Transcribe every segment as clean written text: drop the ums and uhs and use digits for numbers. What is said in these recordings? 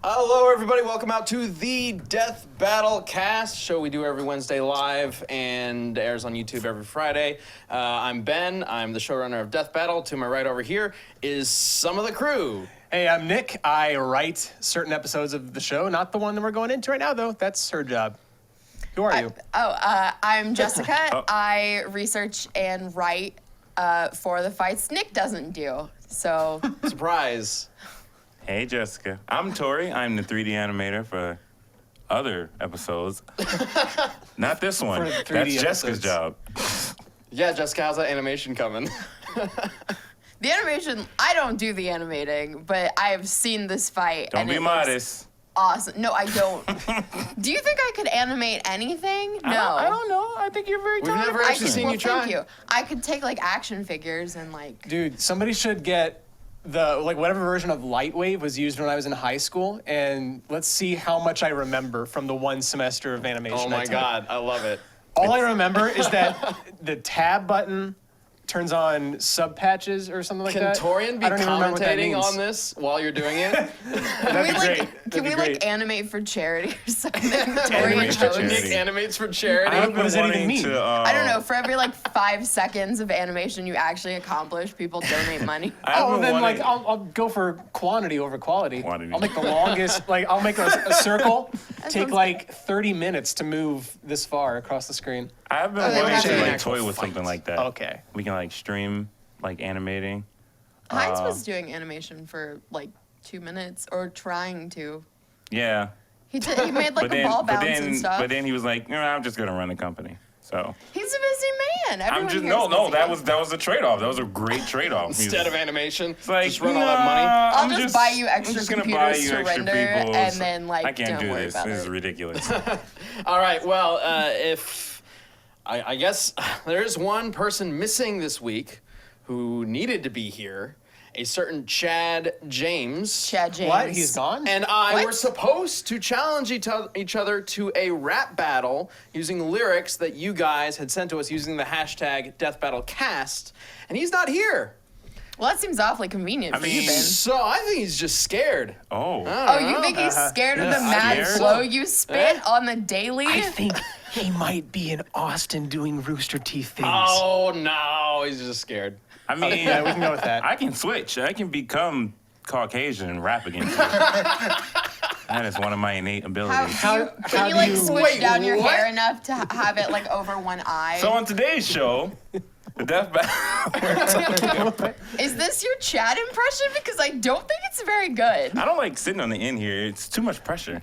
Hello, everybody. Welcome out to the Death Battle Cast, show we do every Wednesday live and airs on YouTube every Friday. I'm Ben. I'm the showrunner of Death Battle. To my right over here is some of the crew. Hey, I'm Nick. I write certain episodes of the show, not the one that we're going into right now, though. That's her job. Who are you? I'm Jessica. I research and write for the fights Nick doesn't do. So Surprise. Hey, Jessica. I'm Tori. I'm the 3D animator for other episodes. Not this one. For the 3D That's Jessica's job. Yeah, Jessica, how's that animation coming? the animation, I don't do the animating, but I have seen this fight. Don't and be it modest. looks awesome. No, I don't. Do you think I could animate anything? No. I don't know. I think you're very We've talented. never actually seen you try. Thank you. I could take like action figures and like. Dude, somebody should get the whatever version of Lightwave was used when I was in high school, and let's see how much I remember from the one semester of animation. Oh my God, I love it. All I remember is that the tab button turns on sub patches or something like Can that. Torrian be I don't even remember what that commentating means. on this while you're doing it? That'd be great. Can we great. like animate for charity or something? Animate Torian for hosts. charity. Nick animates for charity. I've What been does that even wanting mean? to, I don't know. For every like 5 seconds of animation you actually accomplish, people donate money. I've Oh, been then wanting- like I'll go for quantity over quality. Quantity. I'll make the longest. Like I'll make a circle. Take sounds like 30 minutes to move this far across the screen. I've been Oh, they wanting have to an like actual toy with fight. something like that. Okay. We can like stream like animating. Heinz was doing animation for like 2 minutes, or trying to. Yeah. He made like a ball bounce and stuff. But then he was like, I'm just gonna run a company. So He's a busy man. Everyone I'm just here is busy. that was a trade-off. That was a great trade-off. Instead of animation, like, just run all that money. I'll just buy you extra I'm just gonna buy computers you to extra render, peoples. and then, like, I can't don't do worry this. about This is it. ridiculous. All right, well, if I guess there is one person missing this week who needed to be here, a certain Chad James. Chad James. What? He's gone? And I What? were supposed to challenge each other to a rap battle using lyrics that you guys had sent to us using the hashtag DeathBattleCast, and he's not here. Well, that seems awfully convenient for you, Ben. So I think he's just scared. Oh. Oh, you think he's scared of the mad Scared? flow you spit on the daily? I think he might be in Austin doing Rooster Teeth things. Oh no, he's just scared. I mean, Yeah, we can go with that. I can switch. I can become Caucasian and rap against you. That is one of my innate abilities. Can how you do like you- switch Wait, down your what? hair enough to have it like over one eye? So on today's show, the Death Battle. Is this your Chad impression? Because I don't think it's very good. I don't like sitting on the end here. It's too much pressure.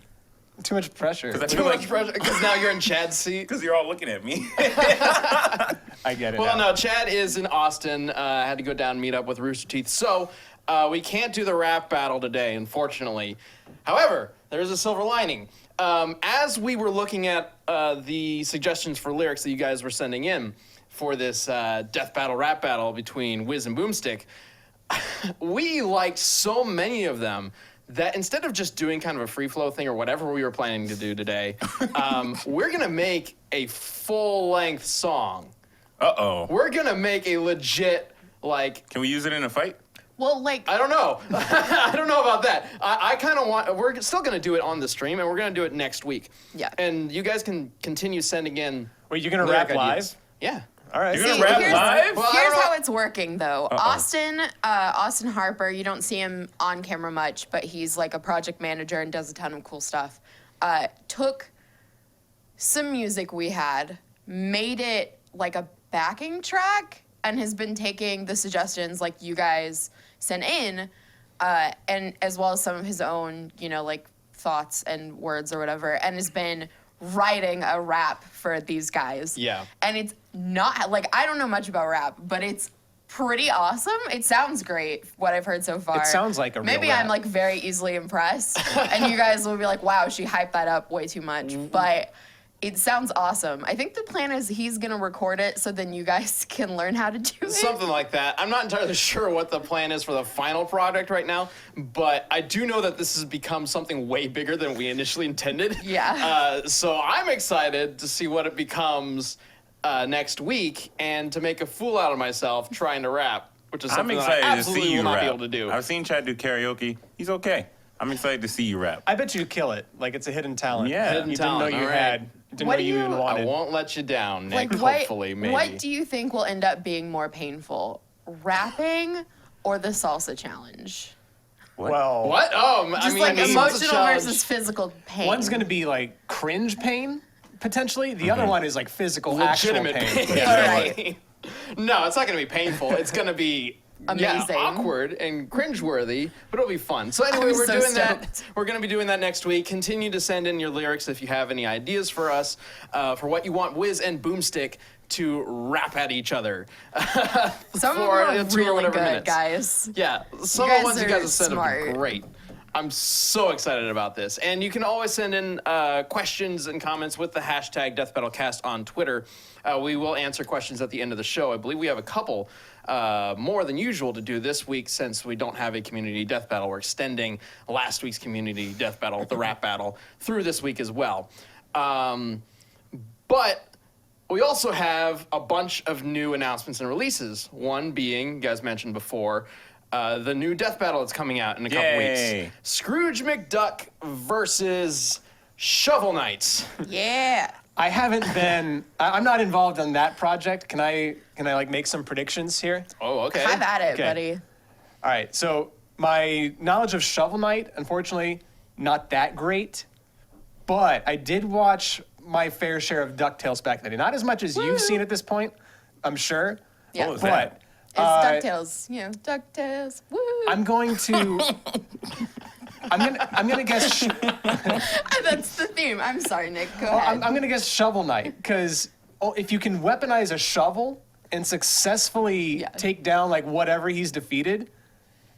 Too much pressure. I Too feel much like pressure because now you're in Chad's seat. because you're all looking at me. I get it. Well, now. no, Chad is in Austin. Had to go down and meet up with Rooster Teeth. So we can't do the rap battle today, unfortunately. However, there is a silver lining. As we were looking at the suggestions for lyrics that you guys were sending in for this death battle rap battle between Wiz and Boomstick, we liked so many of them that instead of just doing kind of a free flow thing or whatever we were planning to do today, we're going to make a full-length song. Uh-oh. We're gonna make a legit, like, Can we use it in a fight? Well, like, I don't know. I don't know about that. I kind of want, we're still gonna do it on the stream, and we're gonna do it next week. Yeah. And you guys can continue sending in. Wait, you're gonna lyric rap ideas. live? Yeah. All right. You're gonna rap live? Well, I here's don't know. how it's working, though. Austin Harper, you don't see him on camera much, but he's like a project manager and does a ton of cool stuff. Took some music we had, made it like a backing track, and has been taking the suggestions like you guys sent in, and as well as some of his own, like thoughts and words or whatever, and has been writing a rap for these guys. Yeah. And it's not, like, I don't know much about rap, but it's pretty awesome. It sounds great, what I've heard so far. It sounds like a real Maybe rap. I'm, like, very easily impressed, and you guys will be like, wow, she hyped that up way too much. But it sounds awesome. I think the plan is he's going to record it so then you guys can learn how to do it. Something like that. I'm not entirely sure what the plan is for the final product right now, but I do know that this has become something way bigger than we initially intended. Yeah. So I'm excited to see what it becomes next week and to make a fool out of myself trying to rap, which is I'm something that I excited to absolutely see you will not rap. be able to do. I've seen Chad do karaoke. He's okay. I'm excited to see you rap. I bet you kill it. Like it's a hidden talent. Yeah. you Hidden didn't talent, know you all right. had. Didn't What know do you even you- I wanted. won't let you down, Nick. Like, what, Hopefully, maybe. what do you think will end up being more painful, rapping or the salsa challenge? Well, What? Oh, I Just mean, like the salsa emotional challenge- versus physical pain. one's gonna be like cringe pain potentially. The other one is like physical, legitimate actual pain. pain. Right. No, it's not going to be painful. It's going to be Amazing. awkward and cringeworthy, but it'll be fun. So anyway, I'm we're so doing that. stoked. We're going to be doing that next week. Continue to send in your lyrics if you have any ideas for us for what you want Wiz and Boomstick to rap at each other. Some of for them are 2 or really whatever good, minutes. guys. Yeah, some of guys the ones you are guys have sent have been smart. great. I'm so excited about this. And you can always send in questions and comments with the hashtag DeathBattleCast on Twitter. We will answer questions at the end of the show. I believe we have a couple more than usual to do this week since we don't have a community death battle. We're extending last week's community death battle, the rap battle, through this week as well. But we also have a bunch of new announcements and releases. One being, you guys mentioned before, the new death battle that's coming out in a couple Yay. weeks. Scrooge McDuck versus Shovel Knight. Yeah. I haven't been. I'm not involved in that project. Can I like make some predictions here? Oh, okay. Have at it, Okay. buddy. All right. So my knowledge of Shovel Knight, unfortunately, not that great. But I did watch my fair share of DuckTales back in the day. Not as much as you've seen at this point, I'm sure. Yeah. What was But that? It's DuckTales. You know, DuckTales. Woo. I'm going to. I'm gonna guess. That's the theme. I'm sorry, Nick. Go ahead. I'm gonna guess Shovel Knight because if you can weaponize a shovel and successfully Yeah. take down like whatever he's defeated,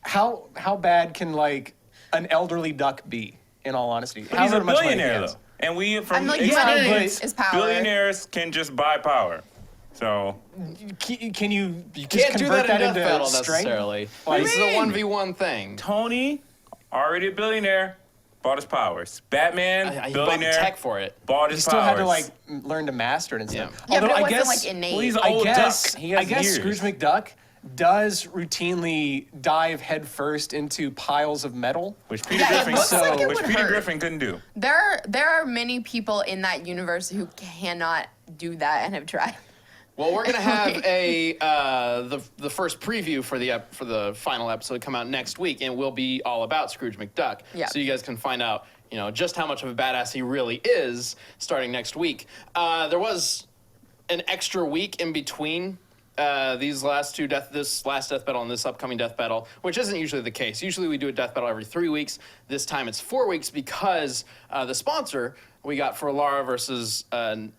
how bad can like an elderly duck be? In all honesty, But he's a However much money he billionaire, has. though. And we, I'm from like, Yeah, money but is power. billionaires can just buy power. So, Can you You just can't do convert that in death into battle strength? necessarily. What do This is you a mean? 1v1 thing. Tony, already a billionaire, bought his powers. Batman, He bought the billionaire, tech for it. bought You his still powers. had to like learn to master it and stuff. Yeah. Yeah, but Although it I wasn't guess, like innate. Well, he's an I old guess, duck. He has I guess years. Scrooge McDuck does routinely dive headfirst into piles of metal. Which Peter Yeah, it Griffin, looks like it which would Peter hurt. Griffin couldn't do. There are many people in that universe who cannot do that and have tried. Well, we're gonna have a the first preview for the final episode come out next week, and will be all about Scrooge McDuck. Yeah. So you guys can find out, just how much of a badass he really is starting next week. There was an extra week in between this last death battle and this upcoming death battle, which isn't usually the case. Usually we do a death battle every 3 weeks. This time it's 4 weeks because the sponsor we got for Lara versus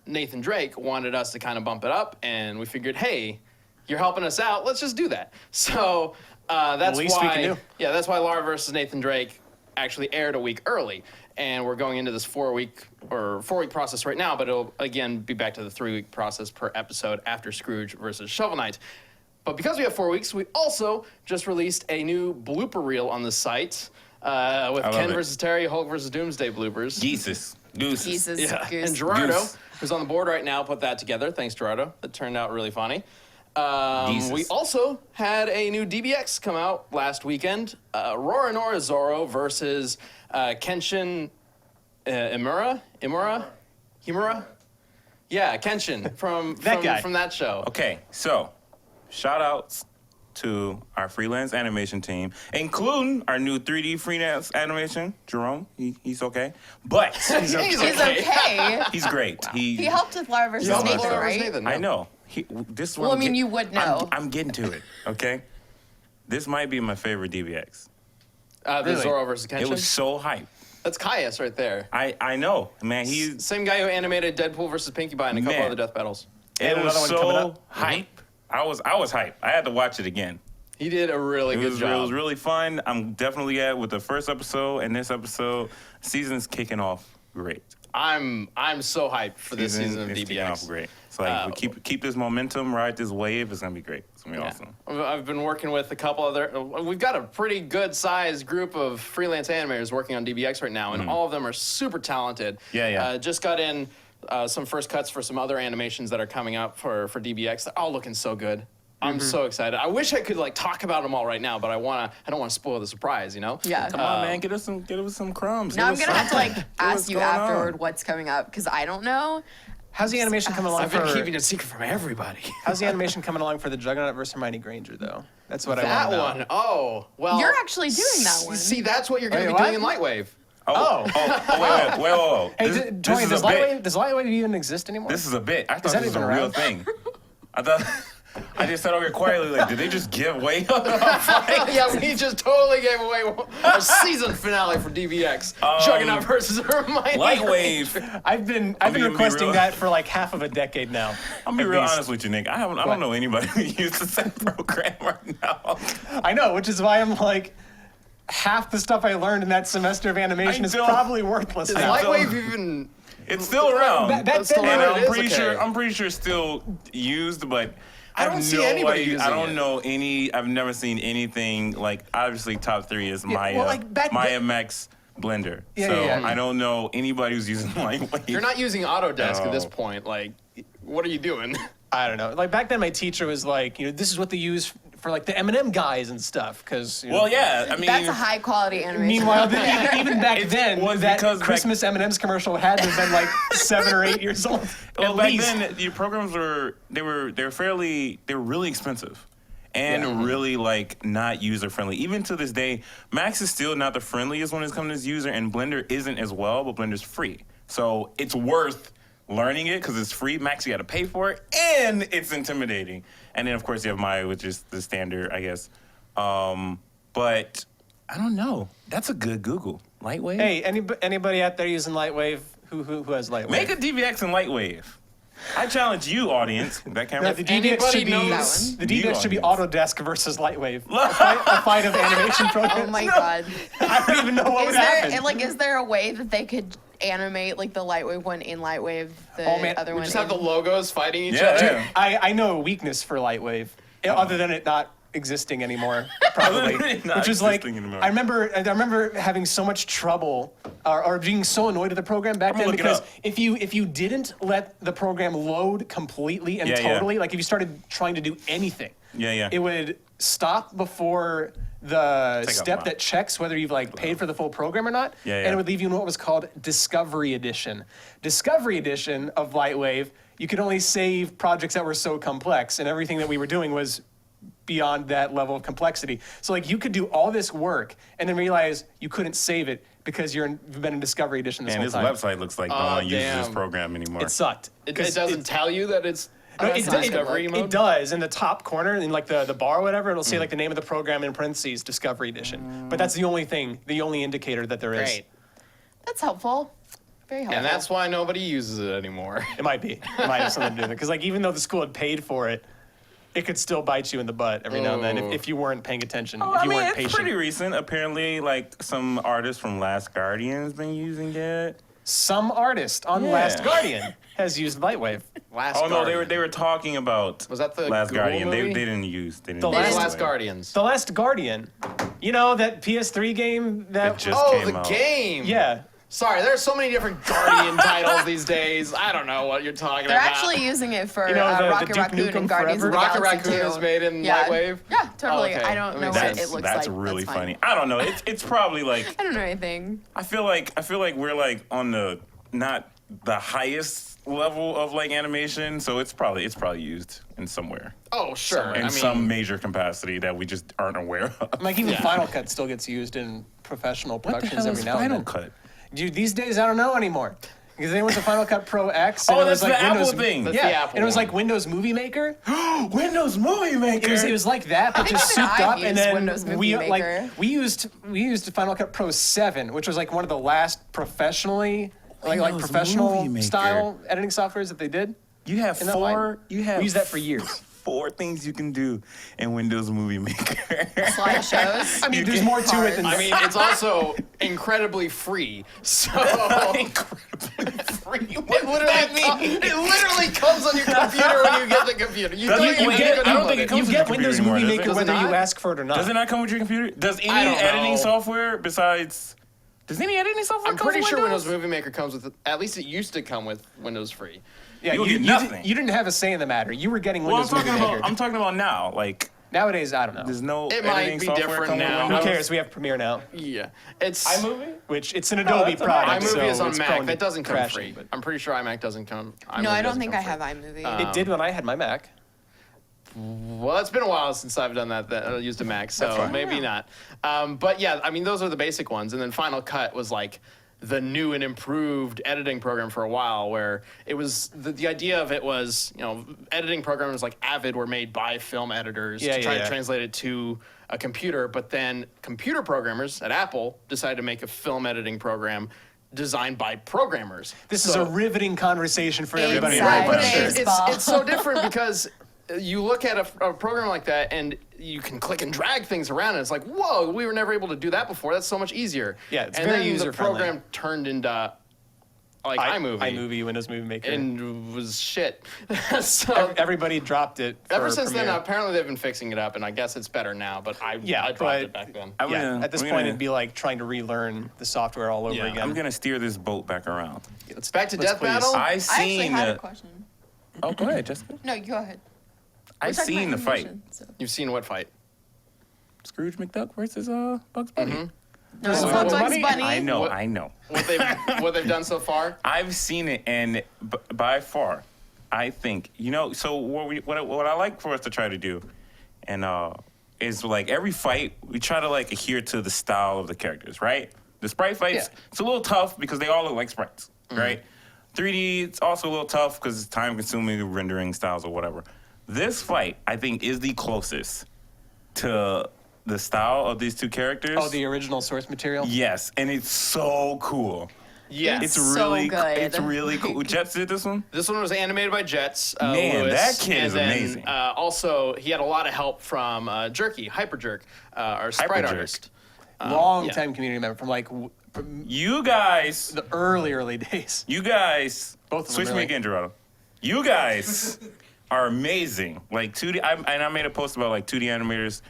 Nathan Drake wanted us to kind of bump it up, and we figured, hey, you're helping us out. Let's just do that. So that's least we why. can do. Yeah, that's why Lara versus Nathan Drake actually aired a week early, and we're going into this 4 week process right now, but it'll again be back to the 3 week process per episode after Scrooge versus Shovel Knight. But because we have 4 weeks, we also just released a new blooper reel on the site with love Ken it. versus Terry, Hulk versus Doomsday bloopers. Jesus. Gooses. Jesus, Yeah, goose. and Gerardo, Goose. who's on the board right now, put that together. Thanks, Gerardo. That turned out really funny. Jesus. We also had a new DBX come out last weekend. Roronoa Zoro versus Kenshin Imura? Yeah, Kenshin from That guy. from that show. Okay, so shout outs to our freelance animation team, including our new 3D freelance animation, Jerome. He's okay. But He's okay. he's great. He helped with Lara versus Helped with Nathan, Lara versus right? Nathan, I yeah. know. This is what Well, I'm I mean, get- you would know. I'm getting to it, okay? This might be my favorite DBX. The Really? Zoro versus Kenshin. It was so hype. That's Caius right there. I know, man. He's Same guy who animated Deadpool versus Pinkie Pie and a couple Man. other death battles. it And was another one coming so up. hype. I was hype. I had to watch it again. He did a really It good was, job. it was really fun. I'm definitely at with the first episode and this episode. Season's kicking off great. I'm so hyped for this season of is kicking off DBX. great. It's like we keep this momentum, ride this wave. It's gonna be great. It's gonna be awesome. I've been working with a couple other. We've got a pretty good sized group of freelance animators working on DBX right now, and all of them are super talented. Yeah. Just got in some first cuts for some other animations that are coming up for DBX. They're all looking so good. I'm so excited. I wish I could like talk about them all right now, but I don't want to spoil the surprise, you know? Yeah. Come on, man, get us some crumbs. Now I'm Give us gonna have to like something. ask what's you going on. afterward what's coming up because I don't know. How's the animation coming along I've been for? keeping it secret from everybody. How's the animation coming along for the Juggernaut versus Hermione Granger though? That's what I That want to know. one. Oh, well. You're actually doing that one. See, that's what you're going to Wait, be what? doing in Lightwave. Wait. Hey, This Torian, is does a bit. Lightwave even exist anymore? This is a bit. I thought that this was even a real around? thing. I thought. I just sat over here quietly, like, did they just give away? Yeah, we just totally gave away our season finale for DVX. Juggernaut versus Hermione. Lightwave. I've been gonna be requesting real- that for like half of a decade now. I'm gonna be at real least. honest with you, Nick. I don't know anybody who uses that program right now. I know, which is why I'm like, half the stuff I learned in that semester of animation is don't- probably worthless Is now. Lightwave even... It's still around. Back That's still then, around. And It I'm is, pretty okay. sure. I'm pretty sure it's still used, but I don't have see no anybody idea. using I don't it. know any. I've never seen anything like. Obviously, top 3 is Maya, well, like, back Maya then- Max, Blender. Yeah, so yeah. I don't know anybody who's using Lightwave. You're not using Autodesk at this No. point. Like, what are you doing? I don't know. Like back then, my teacher was like, this is what they use for like the Eminem guys and stuff. Because Well, yeah. I mean, That's a high quality animation. meanwhile, even back then, was that because back- Christmas M&M's commercial had to have been like 7 or 8 years old. well, at back least. then, your programs were really expensive. And really like not user friendly. Even to this day, Max is still not the friendliest when it's coming to this user, and Blender isn't as well, but Blender's free. So it's worth learning it because it's free. Max, you got to pay for it, and it's intimidating. And then of course you have Maya, which is the standard, I guess. But I don't know. That's a good Google. Lightwave. Hey, anybody out there using Lightwave? Who has Lightwave? Make a DVX in Lightwave. I challenge you, audience. That camera. No, the DVX Anybody should be knows the you DVX should be audience. Autodesk versus Lightwave. a fight of animation programs. Oh my god. I don't even know what would happen. Is there a way that they could animate like the Lightwave one in Lightwave, the Oh, man, other We one just have in- the logos fighting each Yeah, other. yeah. I know a weakness for Lightwave, other than it not existing anymore, probably. Other than it not Which is like, existing anymore. I remember having so much trouble or being so annoyed at the program back I'm then gonna look it because up. if you didn't let the program load completely and Yeah, yeah. totally, like if you started trying to do anything, Yeah. it would stop before the Take out step mine. that checks whether you've like paid for the full program or not, Yeah, and yeah. it would leave you in what was called Discovery Edition. Discovery Edition of Lightwave, you could only save projects that were so complex, and everything that we were doing was beyond that level of complexity. So like you could do all this work and then realize you couldn't save it because you've been in Discovery Edition this And whole this time. website looks like no Aw, one uses this damn. program anymore. It sucked. It 'Cause doesn't tell you that it's No, that's it, not it, Discovery it, mode? does in the top corner in like the bar or whatever. It'll say like the name of the program in parentheses, Discovery Edition. But that's the only indicator that there is. great. That's helpful. Very helpful. And that's why nobody uses it anymore. It might be. It might have something to do with it. Because like even though the school had paid for it, it could still bite you in the butt every now and then Oh. if you weren't paying attention. Oh, if I you mean, weren't it's patient. pretty recent. Apparently, like some artists from Last Guardian's been using it. Some artist on Yeah. Last Guardian has used Lightwave. Last Oh no, Guardian. they were talking about Was that the Last Google Guardian. movie? They didn't use. They didn't The use last- Last Lightwave. Guardians. The Last Guardian. You know that PS3 game that It just Oh, came the out. game. yeah. Sorry, there's so many different Guardian titles these days. I don't know what you're talking They're about. actually using it for You know, the Rocket Duke Raccoon Nukem and Guardians of the Rocket Galaxy Raccoon 2. is made in yeah. Lightwave? Yeah, totally. Oh, okay. I don't That know makes what sense. it looks That's like. really fine. funny. I don't know. It's probably like I don't know anything. I feel like we're like on the not the highest level of like animation, so it's probably used in somewhere Oh, sure. in some major capacity that we just aren't aware of. Like even Yeah. Final Cut still gets used in professional What the productions hell every is now and Final then. Cut? Dude, these days I don't know anymore. Because they went to Final Cut Pro X. And Oh, it was that's like the Apple Windows, thing. That's Yeah, the Apple and it was one. like Windows Movie Maker. Windows Movie Maker. It was like that, but just even souped I've up. And used then Windows Movie we Maker. we used Final Cut Pro 7, which was like one of the last professionally like Windows professional Movie Maker. style editing softwares that they did. You have in that line. four. You have We used that for years. 4 things you can do in Windows Movie Maker. Slideshows. I mean, You there's can- more to it than I mean, it's also incredibly free. So Incredibly free. it literally comes on your computer when you get the computer. You Doesn't don't it- even you need get- to I don't download think it it. comes you with get your Windows computer Movie anymore, Maker does it? whether you not? ask for it or not. Does it not come with your computer? Does any I don't editing know. software besides? Does any editing software I'm come pretty with sure Windows? Windows Movie Maker comes with, at least it used to come with Windows Free. Yeah, you will you, get you nothing. You didn't have a say in the matter. You were getting well, Windows Movie Maker. I'm talking about now. Like Nowadays, I don't know. there's no It might editing be software different coming with now. Who Windows. cares? We have Premiere now, Yeah, it's iMovie? which it's an Adobe that's a product. iMovie so is on it's Mac. prone to That doesn't come crashing, free. but- I'm pretty sure iMac doesn't come. No, iMovie I don't doesn't think come I have free. iMovie. It did when I had my Mac. Well, it's been a while since I've done that. I used a Mac, so maybe not. But yeah, I mean, those are the basic ones. And then Final Cut was like the new and improved editing program for a while, where it was the idea of it was, editing programs like Avid were made by film editors to try to translate it to a computer. But then computer programmers at Apple decided to make a film editing program designed by programmers. This is a riveting conversation for everybody. Exactly. But Baseball. it's so different because you look at a program like that and you can click and drag things around and it's like, whoa, we were never able to do that before. That's so much easier. Yeah, it's and very then user-friendly. the program turned into like iMovie. Windows Movie Maker. And was shit. So Everybody dropped it. ever for since then, Premiere. apparently they've been fixing it up, and I guess it's better now. But I dropped but- it back then. At this point, it'd be like trying to relearn the software all over Yeah. again. I'm gonna steer this boat back around. Back to Death please. Battle. I've I actually seen. had a question. Oh, go ahead, Jessica. No, you go ahead. I've We're talking seen the about fight. animation, so. You've seen what fight? Scrooge McDuck versus Bugs Bunny. No, Versus it's Bugs Bugs Bunny? Bunny. I know, What- I know. What they've done so far? I've seen it, and by far, I think So what I like for us to try to do, and is like every fight we try to like adhere to the style of the characters, right? The sprite fights, it's a little tough because they all look like sprites, right? 3D, it's also a little tough because it's time-consuming rendering styles or whatever. This fight, I think, is the closest to the style of these two characters. Oh, the original source material? Yes, and it's so cool. Yeah. It's so really, good. it's really cool. Jets did this one. This one was animated by Jets. Man, Lewis, that kid and is then, amazing. Also, he had a lot of help from Jerky, Hyperjerk, our sprite Hyperjerk. artist. Long time community member from like from You guys, the early days. Both Both of them, switch me really. again, Gerardo. You guys are amazing. Like 2D, I made a post about like 2D animators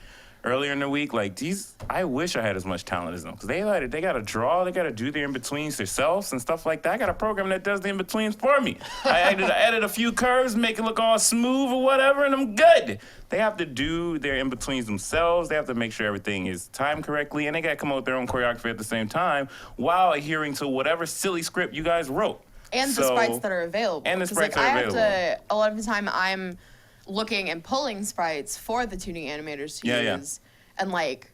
earlier in the week. Like these, I wish I had as much talent as them because they got to draw, they got to do their in betweens themselves and stuff like that. I got a program that does the in betweens for me. I added a few curves, make it look all smooth or whatever, and I'm good. They have to do their in betweens themselves. They have to make sure everything is timed correctly, and they got to come up with their own choreography at the same time while adhering to whatever silly script you guys wrote. And the So- sprites that are available. And the 'Cause, sprites like, that are I available. have to, a lot of the time I'm looking and pulling sprites for the 2D animators to Yeah. use. And like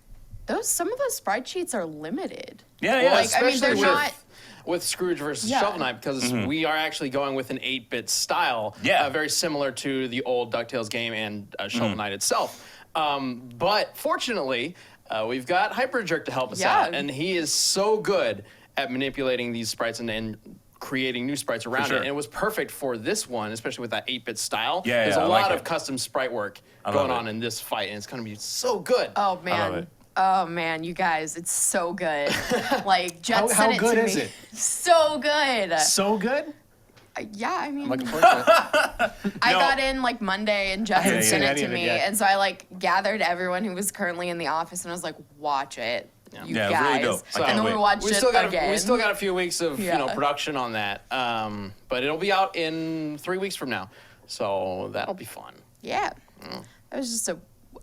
some of those sprite sheets are limited. Yeah, Well, yeah. Like, I mean, especially they're with, not- with Scrooge versus Yeah. Shovel Knight because we are actually going with an 8-bit style, Yeah. very similar to the old DuckTales game and Shovel Knight itself. But fortunately, we've got Hyperjerk to help us Yeah. out, and he is so good at manipulating these sprites and creating new sprites around sure. it. And it was perfect for this one, especially with that 8-bit style. Yeah, There's yeah, a I lot like of it. custom sprite work love going it. on in this fight, and it's going to be so good. Oh love man. it. Oh man, you guys, it's so good. Like Jet How sent it good to is me. it? So good. So good. Yeah, I mean, I'm looking forward to it. I No. got in like Monday and Justin haven't sent seen it any to of it me, yet. and so I like gathered everyone who was currently in the office, and I was like, "Watch it, you Yeah, it's guys." really dope. I can't And then we wait. watched We it still got again. we still got a few weeks of Yeah. production on that, but it'll be out in 3 weeks from now, so that'll be fun. Yeah, that was just a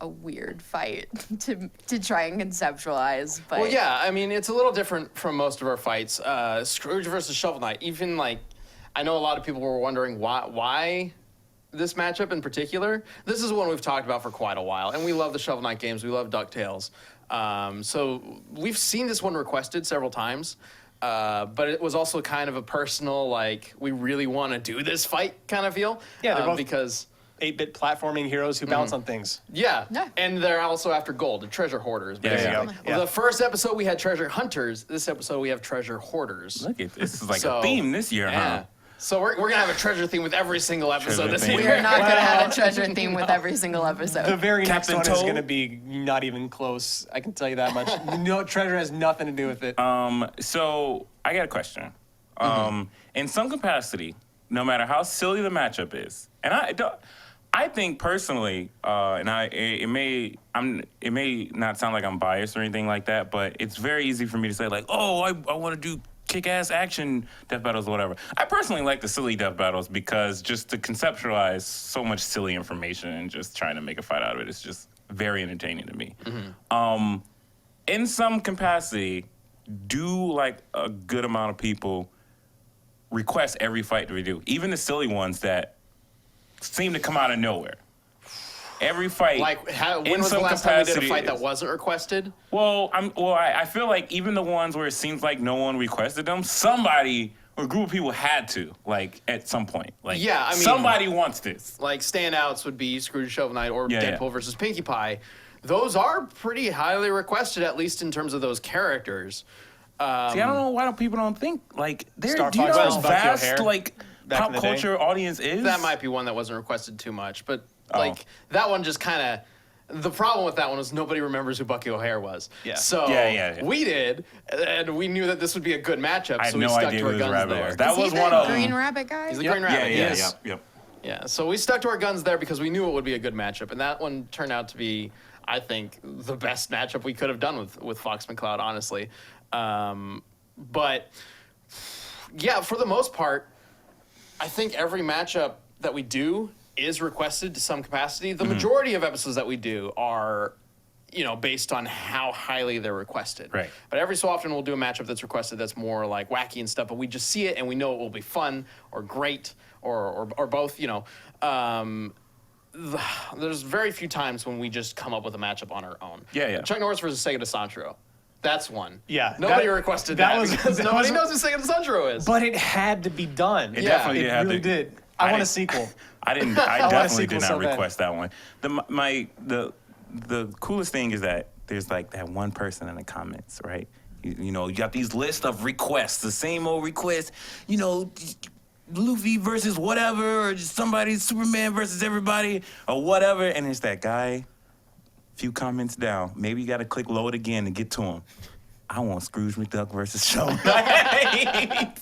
weird fight to try and conceptualize, but Well, yeah, I mean it's a little different from most of our fights. Scrooge versus Shovel Knight, even like I know a lot of people were wondering why this matchup in particular. This is one we've talked about for quite a while, and we love the Shovel Knight games. We love DuckTales. So we've seen this one requested several times, but it was also kind of a personal, like, we really want to do this fight kind of feel. Yeah, they're both- because 8-bit platforming heroes who bounce on things. yeah. Yeah. And they're also after gold, the treasure hoarders. Yeah, Basically. yeah. There you go. Well, Yeah. the first episode we had treasure hunters. This episode we have treasure hoarders. Look at this. Is like So, a theme this year, Yeah. huh? So we're gonna have a treasure theme with every single episode Treasure this theme. year. we're not gonna have a treasure theme with every single The episode. very Captain next one is Toad? going to be not even close. I can tell you that much. No, treasure has nothing to do with it. So I got a question. In some capacity, no matter how silly the matchup is, and I think personally, it may not sound like I'm biased or anything like that, but it's very easy for me to say like, oh, I want to do kick-ass action death battles or whatever. I personally like the silly death battles because just to conceptualize so much silly information and just trying to make a fight out of it is just very entertaining to me. In some capacity, do like a good amount of people request every fight that we do, even the silly ones that seem to come out of nowhere. Every fight. Like, when was the last time we did a fight that wasn't requested? Well, I feel like even the ones where it seems like no one requested them, somebody or a group of people had to, like, at some point. Like, Yeah, I mean- somebody wants this. Like, standouts would be Scrooge Shovel Knight or Deadpool versus Pinkie Pie. Those are pretty highly requested, at least in terms of those characters. See, I don't know why people don't think, like, Star do you know Fox how versus Bucky vast, O'Hare like, back pop in the day. culture audience is? That might be one that wasn't requested too much, but like that one just kind of. The problem with that one was nobody remembers who Bucky O'Hare was. Yeah. So Yeah. we did, and we knew that this would be a good matchup, I had so we no stuck idea to who our this guns rabbit there. was. That Is he was the one of Green them. Rabbit guy? He's the Yep. Green Rabbit. Yeah. yes. Yep. Yeah, so we stuck to our guns there because we knew it would be a good matchup, and that one turned out to be, I think, the best matchup we could have done with Fox McCloud, honestly. But yeah, for the most part, I think every matchup that we do is requested to some capacity. The majority of episodes that we do are, based on how highly they're requested. Right. But every so often we'll do a matchup that's requested that's more like wacky and stuff, but we just see it and we know it will be fun or great or both, there's very few times when we just come up with a matchup on our own. Yeah. Chuck Norris versus Sega de Santro. That's one. Yeah, Nobody that- requested that that, was- because that nobody was- knows who Sega de Santro is. But it had to be done. It Yeah, definitely It had really to. did. I want a didn't- sequel. I want a definitely sequel did so not bad. request that one. The coolest thing is that there's like that one person in the comments, right? You got these lists of requests, the same old requests, Luffy versus whatever, or just somebody, Superman versus everybody, or whatever, and it's that guy, few comments down. Maybe you got to click load again to get to him. I want Scrooge McDuck versus Shovel Knight.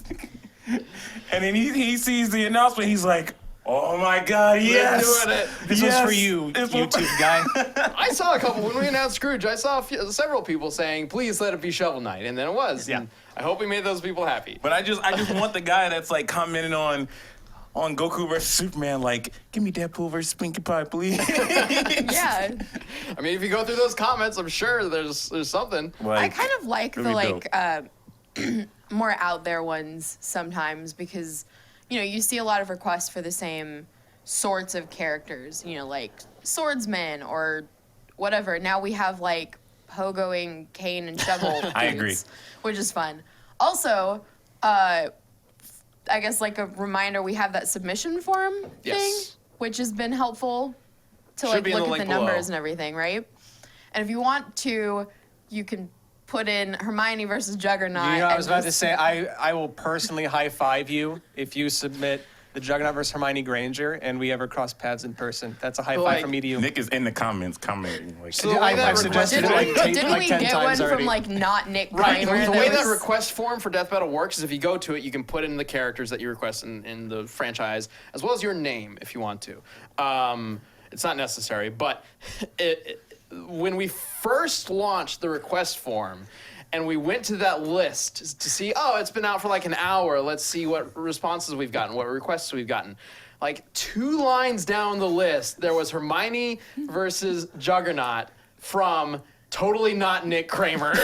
And then he sees the announcement, he's like, oh my God, yes! doing it. This was for you, It's YouTube guy. I saw a couple, when we announced Scrooge, I saw several people saying, please let it be Shovel Knight, and then it was. Yeah. And I hope we made those people happy. But I just want the guy that's like commenting on Goku versus Superman, like, give me Deadpool versus Pinkie Pie, please. Yeah. I mean, if you go through those comments, I'm sure there's something. I kind of like the really more out there ones sometimes because you see a lot of requests for the same sorts of characters, like swordsman or whatever. Now we have like pogoing cane and shovel I dudes, agree. which is fun. Also, I guess like a reminder, we have that submission form Yes. thing, which has been helpful to Should like be in look the at the link below. numbers and everything, right? And if you want to, you can put in Hermione versus Juggernaut. I was and about to just- say, I will personally high five you if you submit the Juggernaut versus Hermione Granger and we ever cross paths in person. That's a high five Like, from me to you. Nick is in the comments commenting. Like, So the way that I've suggested it like, Didn't like we 10 get one times already. from like not Nick Right. Kramer? The way that was- request form for Death Battle works is if you go to it, you can put in the characters that you request in the franchise, as well as your name if you want to. It's not necessary, but when we first launched the request form, and we went to that list to see, it's been out for like an hour. Let's see what responses we've gotten, what requests we've gotten. Like 2 lines down the list, there was Hermione versus Juggernaut from totally not Nick Kramer.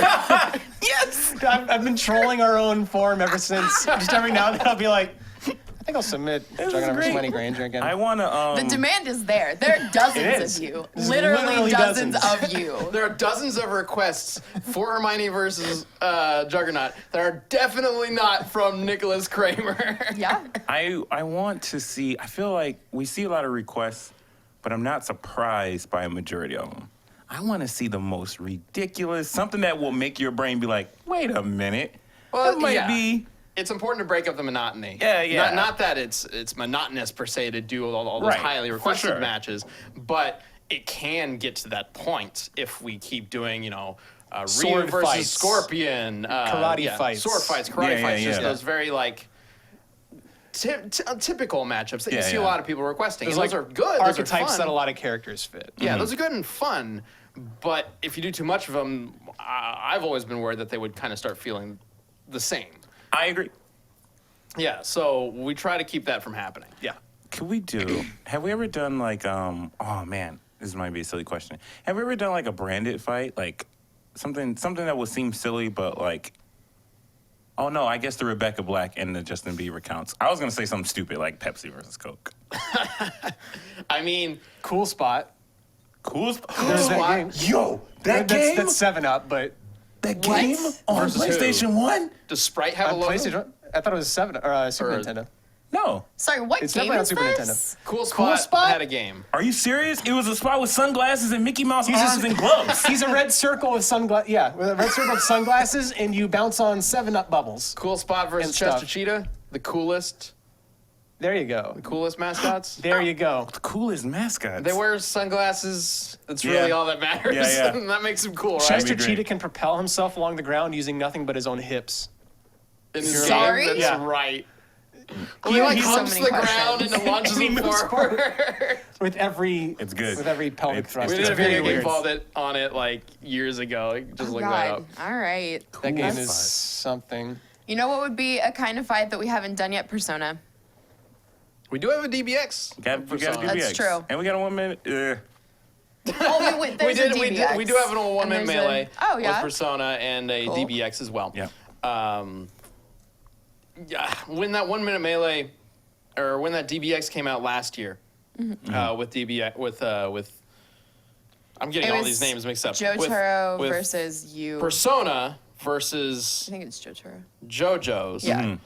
Yes! I've been trolling our own form ever since. Just every now and then I'll be like, I think I'll submit Juggernaut versus Hermione Granger again. I want to. the demand is there. There are It dozens is. of you. There's Literally literally dozens dozens. of you. There are dozens of requests for Hermione versus Juggernaut that are definitely not from Nicholas Kramer. Yeah. I want to see. I feel like we see a lot of requests, but I'm not surprised by a majority of them. I want to see the most ridiculous, something that will make your brain be like, wait a minute. Well, that might yeah. be. It's important to break up the monotony. Yeah. Not that it's monotonous per se to do all those Right, highly for requested sure. matches, but it can get to that point if we keep doing, Ryu Sword versus fights. Scorpion, Karate fights. sword fights, karate Yeah, fights, yeah, just yeah. those very like typical matchups that you Yeah, see a yeah. lot of people requesting. There's And those like are good. Those are archetypes fun. that a lot of characters fit. Yeah, those are good and fun, but if you do too much of them, I've always been worried that they would kind of start feeling the same. I agree. Yeah, so we try to keep that from happening. Yeah. Could we do? Have we ever done like oh man, this might be a silly question. Have we ever done like a branded fight, like something that would seem silly, but like, oh no, I guess the Rebecca Black and the Justin Bieber counts. I was gonna say something stupid like Pepsi versus Coke. I mean, Cool spot. Cool. There's that game. Yo, that game. That's 7-Up, but that What? game on Versus who? PlayStation 1. does Sprite have a on logo? PlayStation. I thought it was 7 or Super Or- Nintendo. No. Sorry, what It's game definitely on is Super this? Cool Spot, Spot? had a game. Are you serious? It was a spot with sunglasses and Mickey Mouse He's arms a- and gloves. He's a red circle with sunglasses. Yeah, with a red circle with sunglasses, and you bounce on 7-Up bubbles. Cool Spot versus And stuff. Chester Cheetah, the coolest There you go. mascots. There you go. The coolest mascots. They wear sunglasses. That's Yeah. really all that matters. Yeah, yeah. And that makes him cool, right? Chester great. Cheetah can propel himself along the ground using nothing but his own hips. In this Sorry? game, that's Yeah. right. He like he's so humps many the ground questions. and launches He him moves forward. With every It's good. With every pelvic It's- thrust. We It's did a very video game weird. called it on it like years ago. Just Oh, look that up. God. All right. That game Cool is spot. something. You know what would be a kind of fight that we haven't done yet? Persona. We do have a DBX. We got to Persona. do That's DBX. true. And we got a 1 minute. Oh, wait, there's a DBX. We do have an old one And minute there's a- melee Oh, yeah. with Persona and a Cool. DBX as well. Yeah. Yeah, when that 1 minute melee, or when that DBX came out last year, with DBX with I'm getting It all was these names mixed up. Jotaro with versus you. Persona versus I think it's Jotaro. JoJo's. Yeah.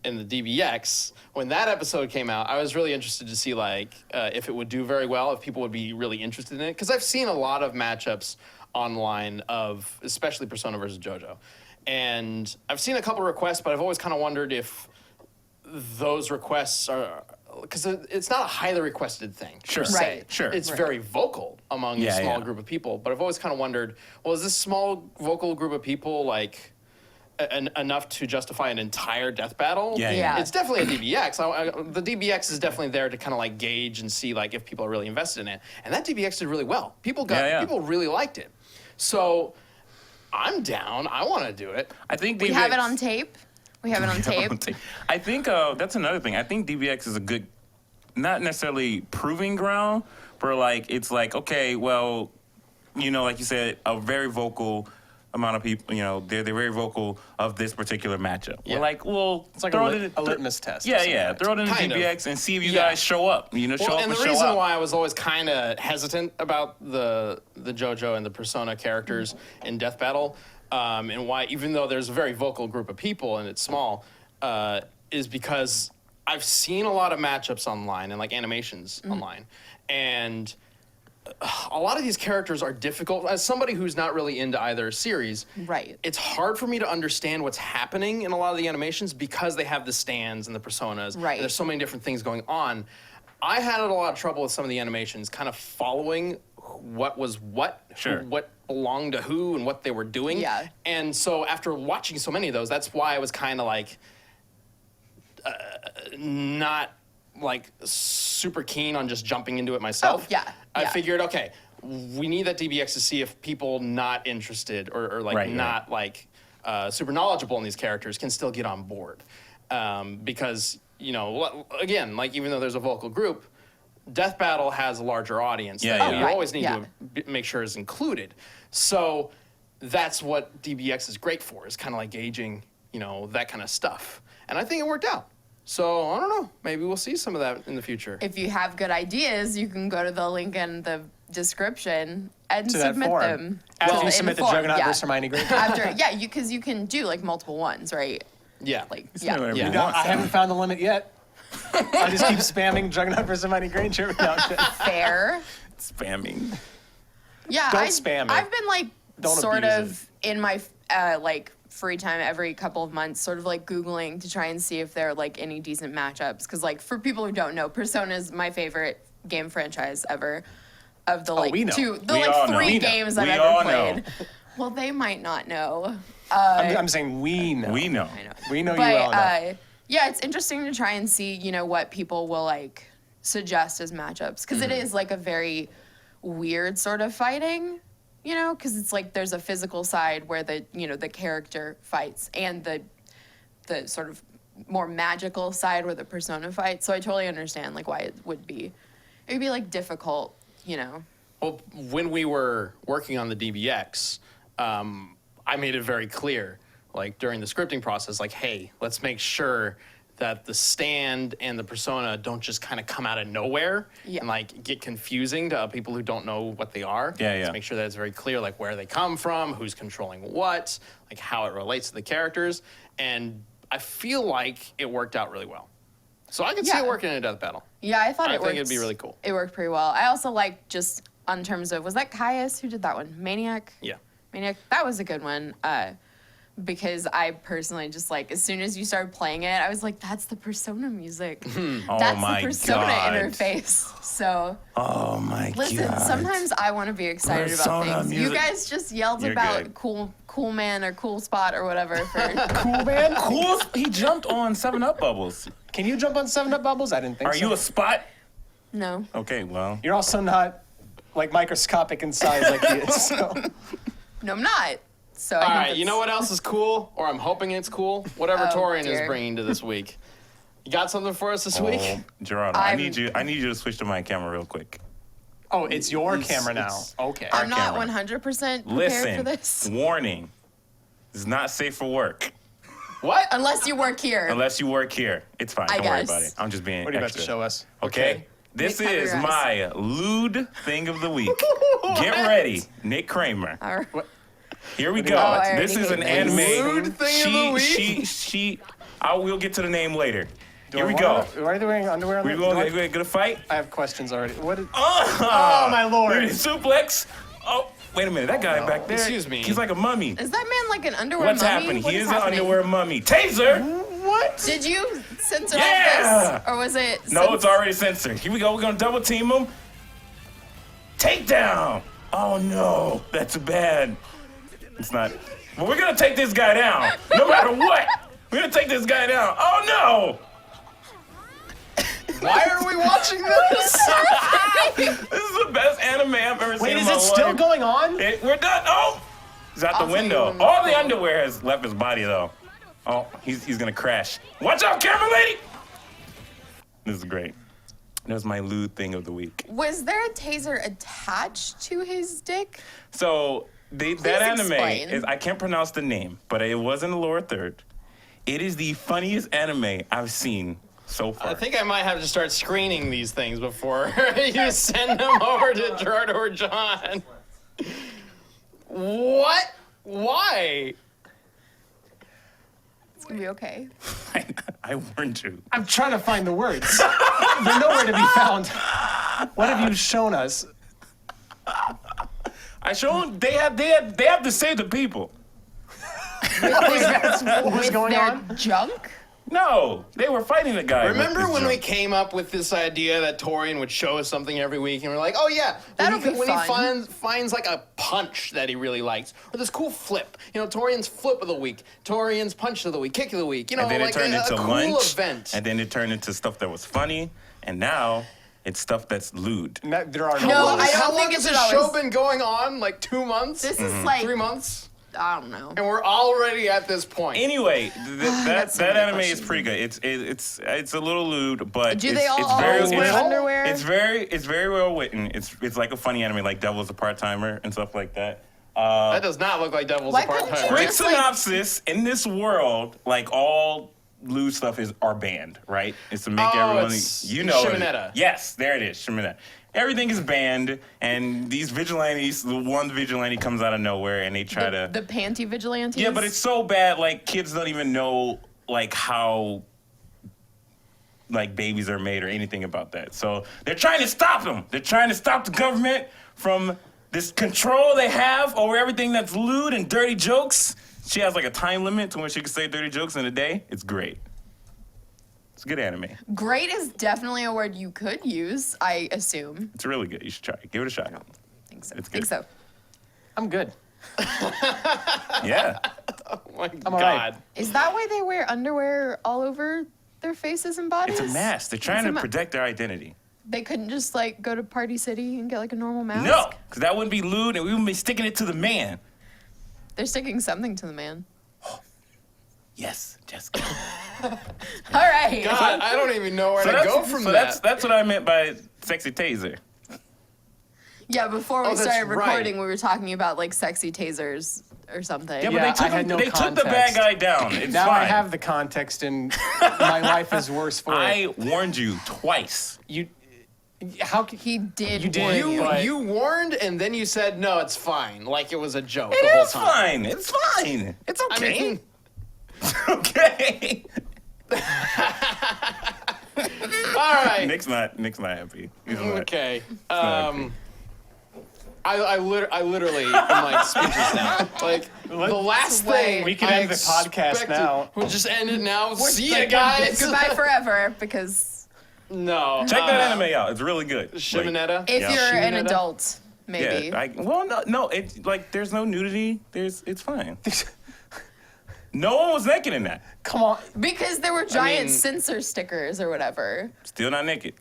In the DBX, when that episode came out, I was really interested to see like if it would do very well, if people would be really interested in it, because I've seen a lot of matchups online of especially Persona versus JoJo, and I've seen a couple requests, but I've always kind of wondered if those requests are because it's not a highly requested thing. Sure. per se. Right. Sure. It's Right. very vocal among Yeah, a small yeah. group of people, but I've always kind of wondered, well, is this small vocal group of people like enough to justify an entire death battle? Yeah, Yeah. It's definitely a DBX. The DBX is definitely there to kind of like gauge and see like if people are really invested in it. And that DBX did really well. People really liked it. So I'm down. I want to do it. I think We DBX, have it on tape. We have it on tape. I think that's another thing. I think DBX is a good, not necessarily proving ground, but like it's like, okay, well, you know, like you said, a very vocal amount of people, you know, they're very vocal of this particular matchup. Yeah. We're like, well, It's like throw a it in, litmus test. or Yeah, something yeah. like that. Throw it in the Kind of. DBX and see if you Yeah. guys show up. You know, show Well, up and the show reason out. why I was always kind of hesitant about the JoJo and the Persona characters in Death Battle, and why, even though there's a very vocal group of people and it's small, is because I've seen a lot of matchups online and like animations online, and a lot of these characters are difficult. As somebody who's not really into either series, Right. it's hard for me to understand what's happening in a lot of the animations because they have the stands and the personas. Right. And there's so many different things going on. I had a lot of trouble with some of the animations, kind of following what was what, Sure. what belonged to who, and what they were doing. Yeah. And so after watching so many of those, that's why I was kind of like not like super keen on just jumping into it myself. Oh, yeah, I yeah. figured, okay, we need that DBX to see if people not interested or like Right, not like super knowledgeable in these characters can still get on board. Because, you know, again, like even though there's a vocal group, Death Battle has a larger audience Yeah, that yeah. you Right, always need yeah. to make sure is included. So that's what DBX is great for, is kind of like gauging, you know, that kind of stuff. And I think it worked out. So I don't know. Maybe we'll see some of that in the future. If you have good ideas, you can go to the link in the description and To that submit form. them. After Well, you in submit the form, Juggernaut yeah. versus Hermione Granger. After, yeah, because you can do like multiple ones, right? Yeah. Like, It's yeah. not whatever Yeah. you No, want. I haven't found the limit yet. I just keep spamming Juggernaut versus Hermione Granger. No, Fair. Spamming. Yeah, Don't spam it. I've been like Don't sort abuse of in my like free time every couple of months, sort of like Googling to try and see if there are like any decent matchups. Because like for people who don't know, Persona is my favorite game franchise ever. Of the like we know. two, the We like all know. three We know. games I've We ever all played. know. Well, they might not know. I'm saying we know. We know. I know. We know you But well enough. yeah, it's interesting to try and see, you know, what people will like suggest as matchups because Mm-hmm. it is like a very weird sort of fighting, you know, because it's like there's a physical side where the, you know, the character fights and the the sort of more magical side where the persona fight. So I totally understand like why it would be like difficult, you know. Well, when we were working on the DBX, I made it very clear, like during the scripting process, like, hey, let's make sure that the stand and the persona don't just kind of come out of nowhere and like get confusing to people who don't know what they are. Let's make sure that it's very clear, like where they come from, who's controlling what, like how it relates to the characters. And I feel like it worked out really well. So I can see it working in a death battle. Yeah, I thought I think it'd be really cool. It worked pretty well. I also like just on terms of, was that Caius who did that one? Maniac? Yeah. Maniac, that was a good one. Because I personally just like, as soon as you started playing it, I was like, that's the persona music. That's my the persona God. interface. So Oh my god. listen, sometimes I want to be excited about Persona things. You music. guys just yelled You're about good. cool man or cool spot or whatever for Cool, man. Cool. He jumped on 7-Up bubbles. Can you jump on 7-Up bubbles? I didn't think Are so. you a spot? no. Okay, well. You're also not like microscopic in size like he is. So. No, I'm not. So All right, you know what else is cool? Or I'm hoping it's cool? Whatever Oh, Torrian is dear. bringing to this week. You got something for us this week? Oh, Gerardo, I I'm- need you to switch to my camera real quick. Oh, it's your It's- camera now. it's- Okay. I'm not camera. 100% prepared Listen, for this. warning. It's not safe for work. What? Unless you work here. Unless you work here. It's fine. I Don't worry guess. about it. I'm just being What are you about extra. to show us? Okay. This Nick, cover is your my lewd thing of the week. Get ready, Nick Kramer. All right. Here we go. Oh, I already This is an hate this. anime. Lewd thing of the week? She. We'll get to the name later. Do Here I we wanna- go. Why are they wearing underwear on We're the going to fight. I have questions already. What is... Oh, my lord. Suplex. Oh, wait a minute. That guy back there. Excuse me. He's like a mummy. Is that man like an underwear What's mummy? happening? What He is an happening? underwear mummy. Taser. What? Did you censor Yeah! all this? Or was it... No, it's already censored. Here we go. We're going to double team him. Takedown. Oh, no. That's bad. It's not. But we're going to take this guy down. No matter what. We're going to take this guy down. Oh, no. Why are we watching this? This is the best anime I've ever seen Wait, in is my it still life. going on? We're done. Oh. He's out I'll the tell you window. when- All the underwear has left his body, though. Oh, he's going to crash. Watch out, camera lady. This is great. That was my lewd thing of the week. Was there a taser attached to his dick? So that anime explain. is, I can't pronounce the name, but it was in the lower third. It is the funniest anime I've seen so far. I think I might have to start screening these things before you send them over to Gerardo or John. What? Why? It's gonna be okay. I warned you. I'm trying to find the words. They're nowhere to be found. What have you shown us? I showed they have to save the people. What was going Their on? junk? No, they were fighting the guy. with Remember his when junk. we came up with this idea that Torrian would show us something every week, and we're like, oh yeah, That'll be when fun. he finds like a punch that he really likes, or this cool flip, you know, Torrian's flip of the week, Torrian's punch of the week, kick of the week, you know, And then like it turned a into cool lunch. event. And then it turned into stuff that was funny. And now it's stuff that's lewd. There are No, I How don't long think has it this should show always... been going on? Like 2 months? This is like, 3 months? I don't know. And we're already at this point. Anyway, that so many anime is questions. pretty good. It's a little lewd, but Do it's, they all it's very always wear it's, underwear? It's very well written. It's like a funny anime, like Devil's a Part Timer and stuff like that. That does not look like Devil's Why a part couldn't you timer. Quick Just like- synopsis: in this world, like all lewd stuff are banned, right? It's to make Oh, everyone it's you know. Shimonetta. Yes, there it is, Shimonetta. Everything is banned, and these vigilantes, the one vigilante comes out of nowhere, and they try to. The panty vigilantes? Yeah, but it's so bad, like kids don't even know like how like babies are made or anything about that. So they're trying to stop them. They're trying to stop the government from this control they have over everything that's lewd and dirty jokes. She has like a time limit to when she can say dirty jokes in a day. It's great. It's a good anime. Great is definitely a word you could use, I assume. It's really good. You should try it. Give it a shot. I think so. It's think good. so. I'm good. Yeah. Oh my I'm all God. right. Is that why they wear underwear all over their faces and bodies? It's a mask. They're trying It's a to ma- protect their identity. They couldn't just like go to Party City and get like a normal mask? No, because that wouldn't be lewd, and we wouldn't be sticking it to the man. They're sticking something to the man. Yes, Jessica. All right. God, I don't even know where to go from that. That's what I meant by sexy taser. Yeah, before we that's started right. recording, we were talking about like sexy tasers or something. Yeah, but Yeah, they took I had no they took the bad context. guy down. It's Now fine. I have the context, and my life is worse for it. I warned you twice. You, how can He did. You did. warn You But- you warned and then you said no, it's fine, like it was a joke the It whole is time. fine. It's fine. It's I okay. mean, okay. all right. Nick's not happy. He's like, Okay. not happy. I literally am like speechless now. Like the last thing We can I end the podcast expected- now. We'll just end it now. See ya, Like, guys. Goodbye forever, because No. Check that anime out. It's really good. Shimonetta. if Yeah. you're an Shimonetta? adult, maybe. Yeah. No. It's like there's no nudity. It's fine. No one was naked in that. come on? Because there were giant mean- censor stickers or whatever. Still not naked.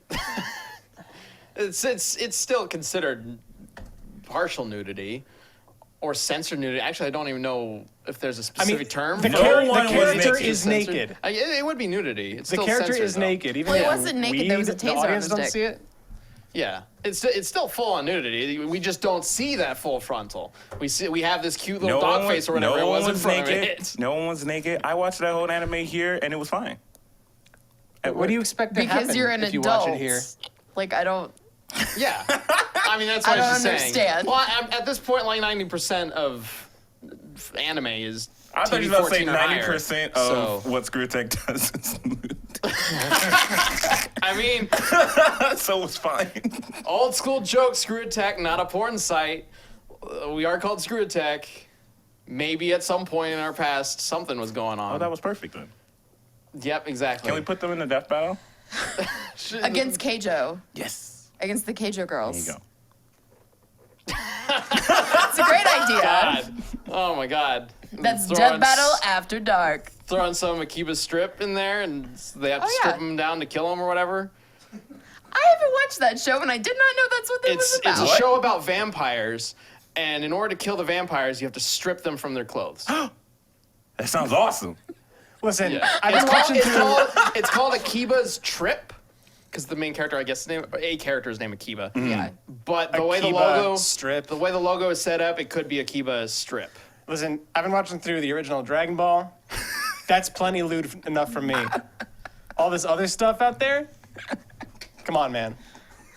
It's still considered partial nudity or censored nudity. Actually, I don't even know if there's a specific term. the, No char- one the was character naked. is Censored. naked. It would be nudity. It's The still character censored, is though. naked. Even Well, it if wasn't naked, there was a the taser on audience his don't dick. see it. Yeah, it's still full on nudity. We just don't see that full frontal. We have this cute little dog face or whatever it was in front of it. No one was naked. I watched that whole anime here, and it was fine. What do you expect to happen Because you're an if you adult. watch it here? Like, I don't. Yeah, I mean that's I what don't she's saying. understand. Well, at this point, like 90% of anime is. I thought TV you were about to say 14 or higher, 90% of so- what Screwtech does is nude. I mean, So it's fine. old school joke. Screw Attack, not a porn site. We are called Screw Attack. Maybe at some point in our past, something was going on. Oh, that was perfect then. Yep, exactly. Can we put them in the death battle? Against Keijo. Yes. Against the Keijo There girls. you go. It's a great idea. God. Oh my God. That's Throwing Death Battle After Dark. Throwing some Akiba strip in there, and they have to Oh, strip yeah. him down to kill him or whatever. I haven't watched that show, and I did not know that's what it was It's about. a show about vampires, and in order to kill the vampires, you have to strip them from their clothes. That sounds awesome. Listen, Yeah. I've It's been called, watching it's, through. called, it's called Akiba's Trip, because the main character, I guess, a character is named Akiba. Yeah. But the way the Akiba logo strip. the way the logo is set up, it could be Akiba's Strip. Listen, I've been watching through the original Dragon Ball. That's plenty lewd enough for me. All this other stuff out there? Come on, man.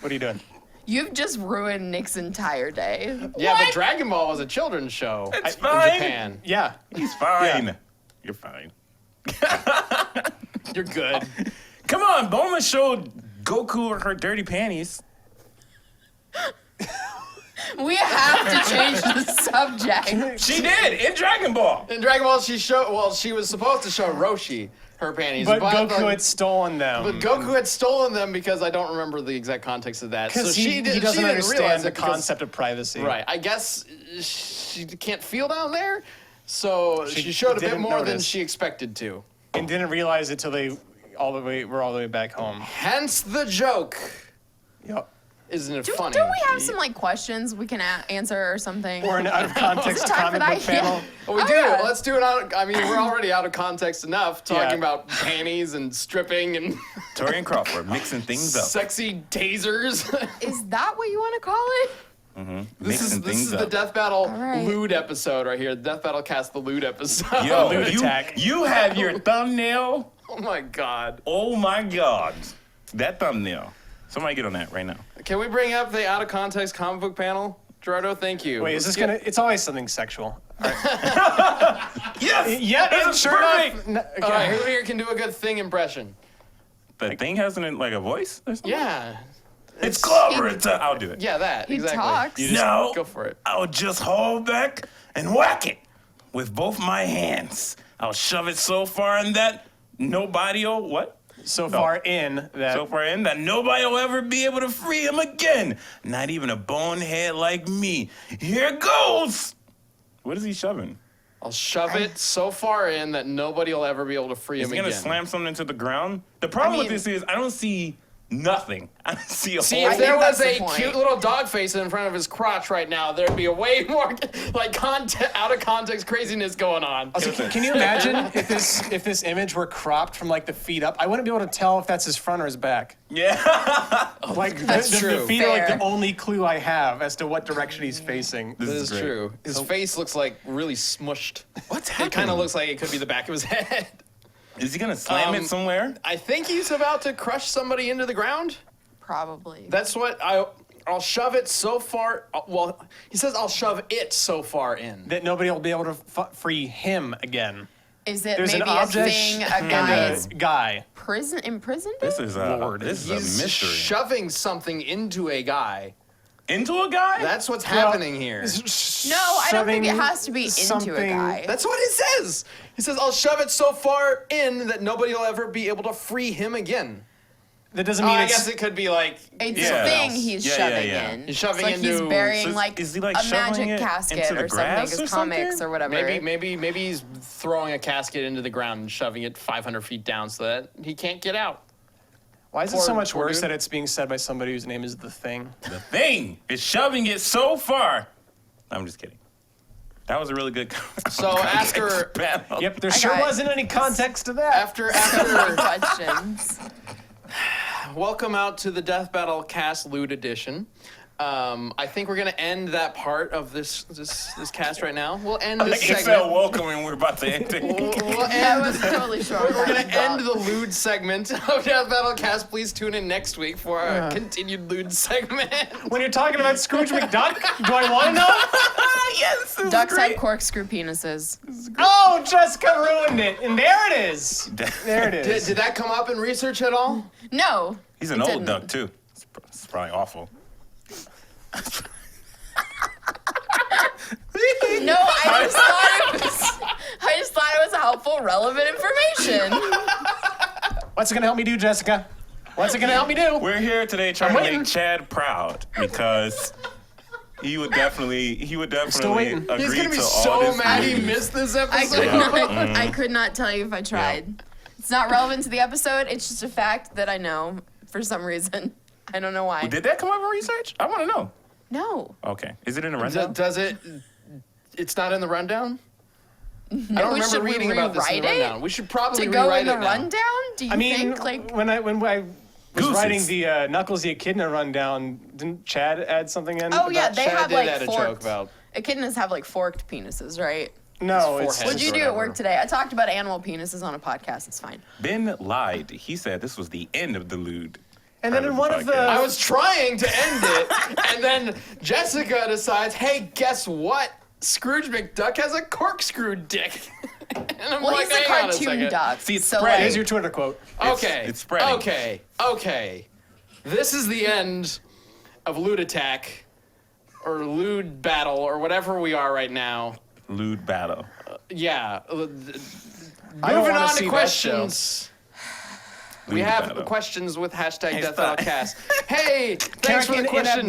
What are you doing? You've just ruined Nick's entire day. Yeah, What? but Dragon Ball was a children's show It's in fine. Japan. Yeah. He's fine. Yeah. You're fine. You're good. Come on, Bulma showed Goku her dirty panties. We have to change the subject. She did in Dragon Ball. In Dragon Ball, she was supposed to show Roshi her panties, But Goku the- had stolen them. But Goku had stolen them because I don't remember the exact context of that. So Because she he doesn't doesn't realize understand the it because- concept of privacy. Right. I guess she can't feel down there, so she showed a bit didn't more than notice. she expected to. And didn't realize it till they were all the way back home. Hence the joke. Yep. Isn't it Do, funny? don't we have some like questions we can answer or something? Or an out of context Is it time for comic book that? panel. Well, we Oh, do. yeah. Let's do it out. I mean, we're already out of context enough talking Yeah. about panties and stripping and Torrian Crawford mixing things up. sexy tasers. Is that what you want to call it? This is things the up. Death Battle right. lewd episode right here. The Death Battle cast the lewd episode. Yo, Lewd you, attack. you have your thumbnail. Oh my God. Oh my God. That thumbnail. Somebody get on that right now. Can we bring up the out of context comic book panel? Gerardo, thank you. Wait, is this Let's gonna? It's always something sexual. Yes! Yeah, That's sure perfect! enough. All right, who here can do a good thing impression? The thing has like a voice? or something? Yeah. It's Clover. I'll do it. Yeah, that. He exactly. talks. You just No. go for it. I'll just hold back and whack it with both my hands. I'll shove it so far in that nobody'll what? So far in that. So far in that nobody will ever be able to free him again. Not even a bonehead like me. Here goes. What is he shoving? I'll shove it so far in that nobody will ever be able to free Is him he gonna again. slam something into the ground? The problem with mean- this is I don't see Nothing. I don't see a See, whole. if there think was that's a the point. cute little dog face in front of his crotch right now, there'd be a way more out of context craziness going on. Also, can you imagine if this image were cropped from like the feet up? I wouldn't be able to tell if that's his front or his back. Yeah. Like That's the true. feet are like Fair. the only clue I have as to what direction he's facing. This is great. true. His face looks like really smushed. What's It happening? kind of looks like it could be the back of his head. Is he gonna slam it somewhere? I think he's about to crush somebody into the ground. Probably. That's what I'll shove it so far. Well, he says I'll shove it so far in. That nobody will be able to free him again. Is it There's maybe an a object thing a and guy a is guy. imprisoned? This is a Lord. this is He's a mystery. shoving something into a guy. Into a guy? That's what's happening here. No, I don't think it has to be into a something- guy. That's what it says. He says I'll shove it so far in that nobody will ever be able to free him again. That doesn't mean I it's. guess it could be like It's Yeah. a thing he's Yeah, shoving yeah. in. He's shoving it's like he's into- burying So like, is he, like, a shoveling magic it casket into the or something, grass his or comics something? or whatever. maybe he's throwing a casket into the ground and shoving it 500 feet down so that he can't get out. Why is it Poor- so much poor worse dude. that it's being said by somebody whose name is The Thing? The thing is shoving it so far. I'm just kidding. That was a really good. So after battle. Yep, there I sure got it. wasn't any context to that. after Questions. welcome out to the Death Battle Cast Loot Edition. I think we're gonna end that part of this cast right now. We'll end this Like it felt segment. welcoming. We're about to end it. We'll I end. was totally sure. We're gonna end the lewd segment of Death Battle Cast. Please tune in next week for our continued lewd segment. When you're talking about Scrooge McDuck, do I want to know? Yes. this is Ducks great. have corkscrew penises. Oh, Jessica ruined it, and there it is. There it Did, is. did that come up in research at all? No. He's an it old didn't. duck too. It's probably awful. No, I just thought it was helpful, relevant information. What's it gonna help me do, Jessica? What's it gonna help me do? We're here today trying to waiting. make Chad proud because he would definitely waiting. agree He's gonna be to all so this mad he news. missed this I episode. I could not tell you if I tried. It's not relevant to the episode. It's just a fact that I know for some reason. I don't know why. Did that come up in research? I want to know. No. Okay. Is it in the rundown? Does it? It's not in the rundown. I don't We remember should reading about this in the rewrite it? rundown. We should probably To go rewrite in the it now. rundown? Do you I mean, think like when I was Gooses. writing the Knuckles the Echidna rundown, didn't Chad add something in? Oh yeah, about- they Chad have did like add a joke forked. about- Echidnas have like forked penises, right? No, his it's forehead. What'd you or do at whatever. work today? I talked about animal penises on a podcast. It's fine. Ben lied. He said this was the end of the lewd. And then in one of the podcast. I was trying to end it, and then Jessica decides, "Hey, guess what? Scrooge McDuck has a corkscrew dick." And I'm Well, like, he's a "Hang on cartoon second." duck. See, it's so spreading. Here's like, your Twitter quote. Okay. It's spreading. Okay. This is the end of Lewd Attack, or Lewd Battle, or whatever we are right now. Lewd battle. Yeah. I don't Moving wanna on see to that questions. We Lewd have battle. questions with hashtag Hey, DeathBattleCast. Hey, thanks for the question.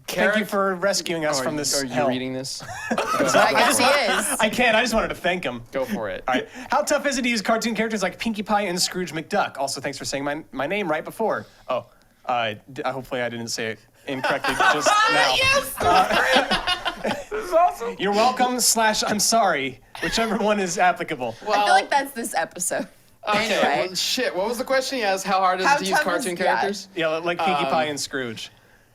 Thank you for rescuing us from this Are you hell. reading this? I guess he is. I can't. I just wanted to thank him. Go for it. All right. How tough is it to use cartoon characters like Pinkie Pie and Scrooge McDuck? Also, thanks for saying my name right before. Oh, hopefully I didn't say it incorrectly just now. Yes. This is awesome. You're welcome / I'm sorry, whichever one is applicable. I feel like that's this episode. Okay, Anyway. well, shit. What was the question? Yes, how hard is How it to use tough cartoon is- characters? Yeah, like Pinkie Pie and Scrooge.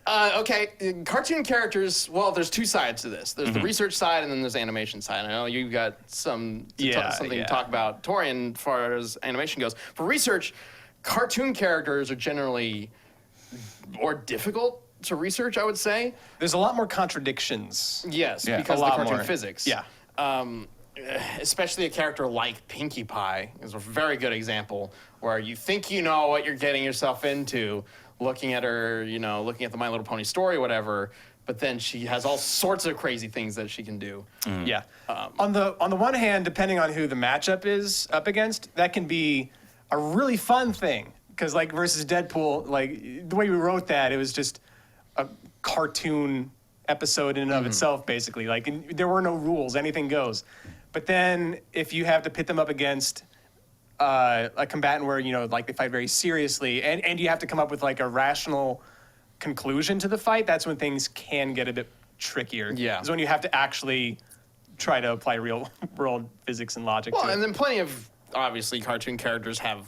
Okay, cartoon characters. Well, there's two sides to this. There's the research side, and then there's the animation side. I know you've got something to talk about, Torrian, as far as animation goes. For research, cartoon characters are generally more difficult to research, I would say. There's a lot more contradictions. Yes, Yeah, because a of the lot cartoon more. physics. Yeah. Especially a character like Pinkie Pie is a very good example where you think you know what you're getting yourself into, looking at her, looking at the My Little Pony story, whatever. But then she has all sorts of crazy things that she can do. Yeah. On the one hand, depending on who the matchup is up against, that can be a really fun thing. Because like versus Deadpool, like the way we wrote that, it was just a cartoon episode in and of itself, basically. Like there were no rules, anything goes. But then if you have to pit them up against a combatant where, like they fight very seriously and you have to come up with like a rational conclusion to the fight, that's when things can get a bit trickier. Yeah. Is when you have to actually try to apply real world physics and logic Well, to it. and then plenty of obviously cartoon characters have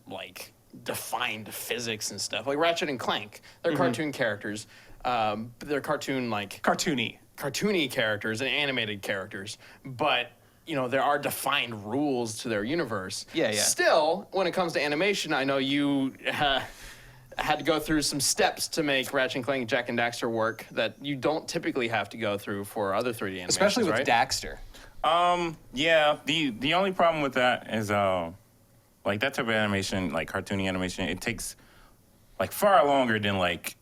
like defined physics and stuff. Like Ratchet and Clank, they're cartoon characters. They're cartoony characters and animated characters, but there are defined rules to their universe. Yeah. Still, when it comes to animation, I know you had to go through some steps to make Ratchet and Clank, Jak and Daxter work that you don't typically have to go through for other 3D animations, Especially with right? Daxter. Yeah. The only problem with that is like that type of animation, like cartoony animation, it takes like far longer than like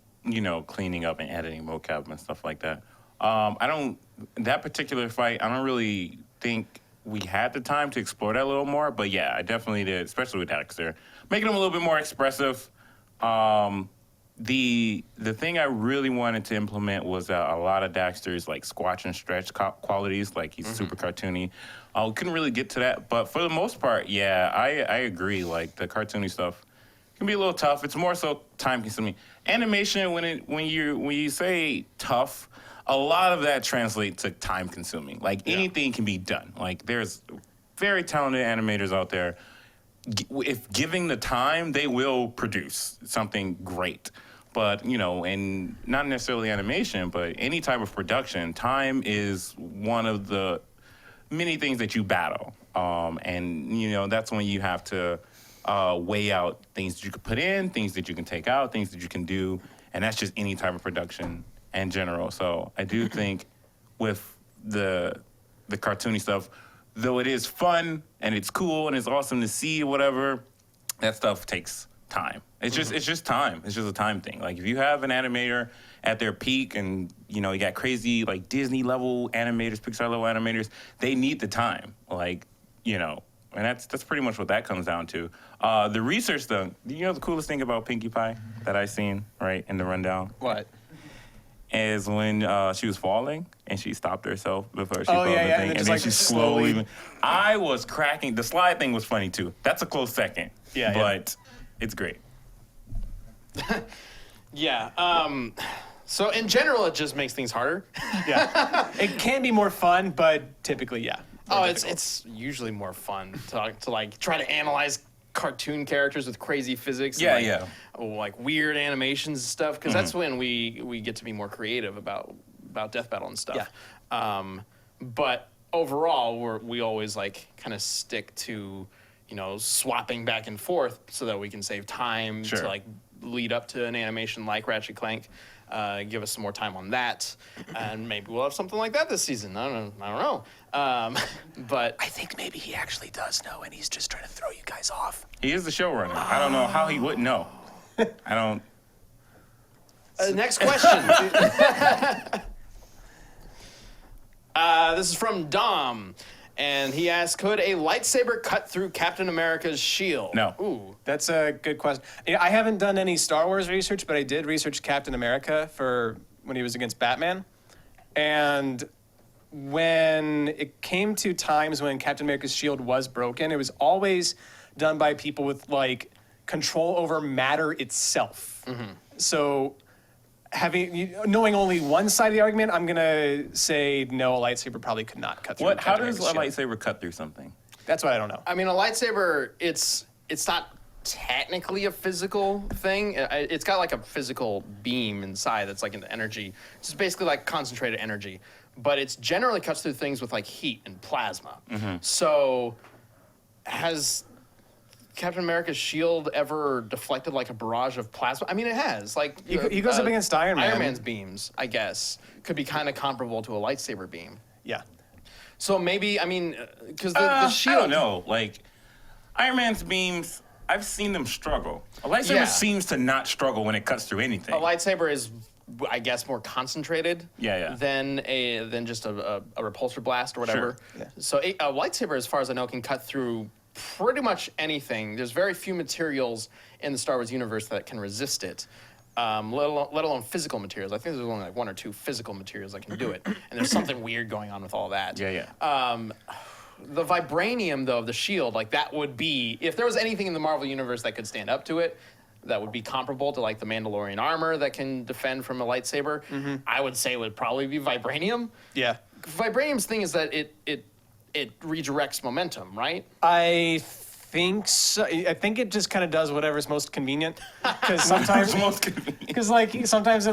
cleaning up and editing mocap and stuff like that. That particular fight, I don't really think we had the time to explore that a little more, but yeah, I definitely did, especially with Daxter. Making him a little bit more expressive. The thing I really wanted to implement was a lot of Daxter's like squatch and stretch qualities, like he's super cartoony. I couldn't really get to that, but for the most part, yeah, I agree. Like the cartoony stuff can be a little tough. It's more so time consuming. Animation, when you say tough, a lot of that translates to time consuming. Like anything can be done. Like there's very talented animators out there. If giving the time, they will produce something great. But, and not necessarily animation, but any type of production, time is one of the many things that you battle. And, that's when you have to weigh out things that you can put in, things that you can take out, things that you can do. And that's just any type of production in general. So I do think with the cartoony stuff, though it is fun and it's cool and it's awesome to see, whatever, that stuff takes time. It's just time. It's just a time thing. Like if you have an animator at their peak and you got crazy like Disney level animators, Pixar level animators, they need the time. Like, and that's pretty much what that comes down to. The research though, the coolest thing about Pinkie Pie that I seen right in the rundown? What? Is when she was falling and she stopped herself before she fell the yeah, thing, and and then then just, she slowly. I was cracking. The slide thing was funny too. That's a close second. Yeah, but it's great. Yeah. So in general, it just makes things harder. Yeah. It can be more fun, but typically, yeah. Oh, it's usually more fun to like try to analyze cartoon characters with crazy physics. Yeah, Like weird animations and stuff, because that's when we get to be more creative about Death Battle and stuff. Yeah. But overall, we always like kind of stick to swapping back and forth so that we can save time Sure. to like lead up to an animation like Ratchet Clank. Give us some more time on that, and maybe we'll have something like that this season. I don't know. But I think maybe he actually does know, and he's just trying to throw you guys off. He is the showrunner. I don't know how he wouldn't know. I don't. Next question. This is from Dom, and he asked, "Could a lightsaber cut through Captain America's shield?" No. Ooh. That's a good question. I haven't done any Star Wars research, but I did research Captain America for when he was against Batman. And when it came to times when Captain America's shield was broken, it was always done by people with like control over matter itself. So knowing only one side of the argument, I'm gonna say no, a lightsaber probably could not cut through. What? How Captain does a America's shield. lightsaber cut through something? That's what I don't know. I mean, a lightsaber, it's not technically a physical thing. It's got like a physical beam inside that's like an energy. It's basically like concentrated energy, but it's generally cuts through things with like heat and plasma. So has Captain America's shield ever deflected like a barrage of plasma? I mean, it has. Like He goes up against Iron Man. Iron Man's beams, I guess, could be kind of comparable to a lightsaber beam. Yeah. So maybe, I mean, because the shield. I don't know. Like Iron Man's beams, I've seen them struggle. A lightsaber Yeah. seems to not struggle when it cuts through anything. A lightsaber is, I guess, more concentrated Yeah. than just a repulsor blast or whatever. Sure. Yeah. So a lightsaber, as far as I know, can cut through pretty much anything. There's very few materials in the Star Wars universe that can resist it, let alone physical materials. I think there's only like one or two physical materials that can do it, and there's something weird going on with all that. Yeah. The vibranium, though, of the shield, like that would be, if there was anything in the Marvel universe that could stand up to it, that would be comparable to like the Mandalorian armor that can defend from a lightsaber, I would say it would probably be vibranium. Yeah. Vibranium's thing is that it redirects momentum, right? I think so. I think it just kind of does whatever's most convenient. Because sometimes, Most convenient. because like sometimes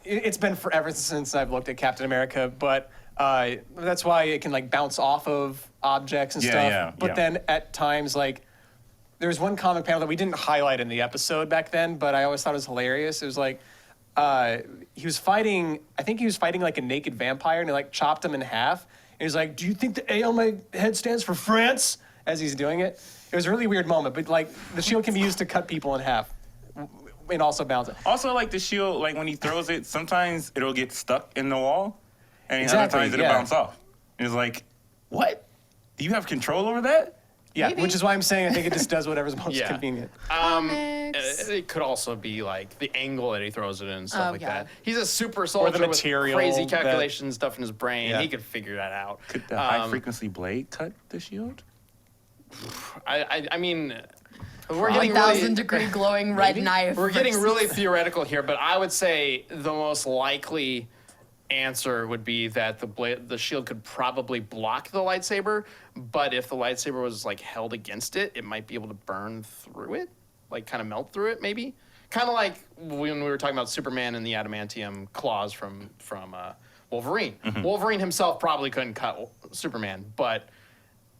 it's been forever since I've looked at Captain America, but that's why it can like bounce off of objects and Yeah, stuff. yeah, But yeah. then at times like there's one comic panel that we didn't highlight in the episode back then, but I always thought it was hilarious. It was like he was fighting. I think he was fighting like a naked vampire, and he like chopped him in half. And he was like, "Do you think the A on my head stands for France?" As he's doing it. It was a really weird moment, but like the shield can be used to cut people in half and also bounce it. Also, like the shield, like when he throws it, sometimes it'll get stuck in the wall, and Exactly, other times it'll yeah. bounce off. And it's like, what? Do you have control over that? Yeah, Maybe. which is why I'm saying I think it just does whatever's most Yeah. convenient. Comics. It could also be like the angle that he throws it in and stuff Oh, like yeah. that. He's a super soldier with material crazy that- calculation stuff in his brain. Yeah. He could figure that out. Could the high frequency blade cut the shield? I mean, we're getting 1,000 really, degree glowing red knife. we're getting versus- really theoretical here, but I would say the most likely answer would be that the shield could probably block the lightsaber, but if the lightsaber was like held against it, it might be able to burn through it, like kind of melt through it, maybe. Kind of like when we were talking about Superman and the adamantium claws from Wolverine. Wolverine himself probably couldn't cut Superman, but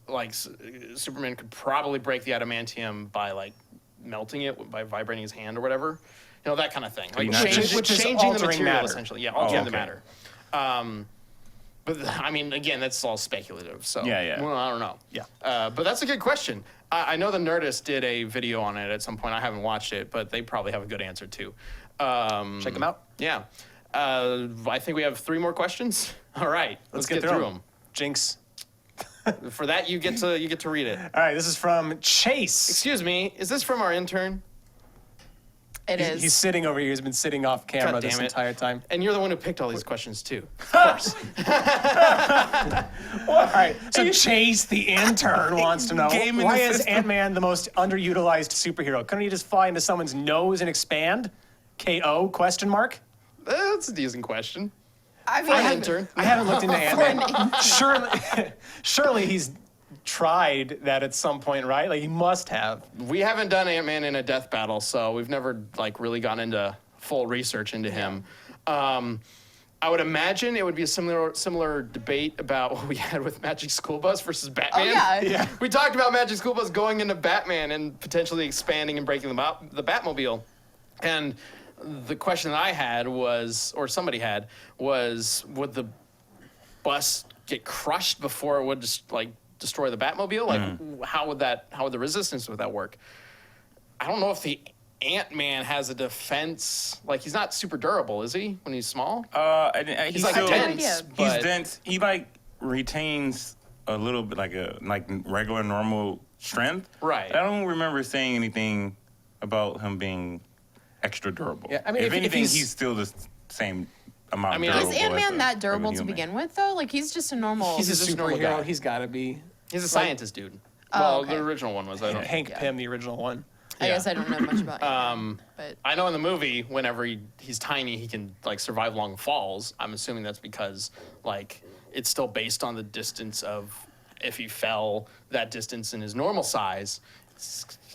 like Superman could probably break the adamantium by like melting it by vibrating his hand or whatever, you know, that kind of thing. Like not just- which is changing the altering material matter. essentially. Yeah, altering the okay. matter. But I mean, again, that's all speculative. So Yeah. Well, I don't know. Yeah. But that's a good question. I know the Nerdist did a video on it at some point. I haven't watched it, but they probably have a good answer too. Check them out. Yeah. I think we have 3 more questions. All right, let's get through them. Jinx. For that, you get to read it. All right, this is from Chase. Excuse me, is this from our intern? It is. He's sitting over here. He's been sitting off camera God this damn it. entire time. And you're the one who picked all these questions too. Of course. All right, so Chase, the intern, wants to know, Game in why the is system. Ant-Man the most underutilized superhero? Couldn't he just fly into someone's nose and expand? KO, question mark? That's a decent question. I mean, For an intern. I haven't looked into Ant-Man. Surely he's tried that at some point, right? Like, he must have. We haven't done Ant-Man in a death battle, so we've never like really gone into full research into him. I would imagine it would be a similar debate about what we had with Magic School Bus versus Batman. yeah. We talked about Magic School Bus going into Batman and potentially expanding and breaking the Batmobile. And the question that I had was, or somebody had, was would the bus get crushed before it would just like destroy the Batmobile? Like how would the resistance would that work? I don't know if the Ant-Man has a defense. Like he's not super durable, is he? When he's small, He's like still, dense. idea. but- He's dense. He like retains a little bit like regular normal strength. Right. I don't remember saying anything about him being extra durable. Yeah, I mean, if if anything, he's- he's still the same amount. I mean, durable is Is Ant-Man as that a durable to human. begin with, though? Like, he's just a normal. He's a just a normal superhero. guy. He's got to be. he's a scientist dude. Oh, Well, okay. the original one was. I don't. Hank Yeah. Pym, the original one. I guess I don't know much about Ant-Man, but I know in the movie, whenever he's tiny, he can like survive long falls. I'm assuming that's because like it's still based on the distance of if he fell that distance in his normal size.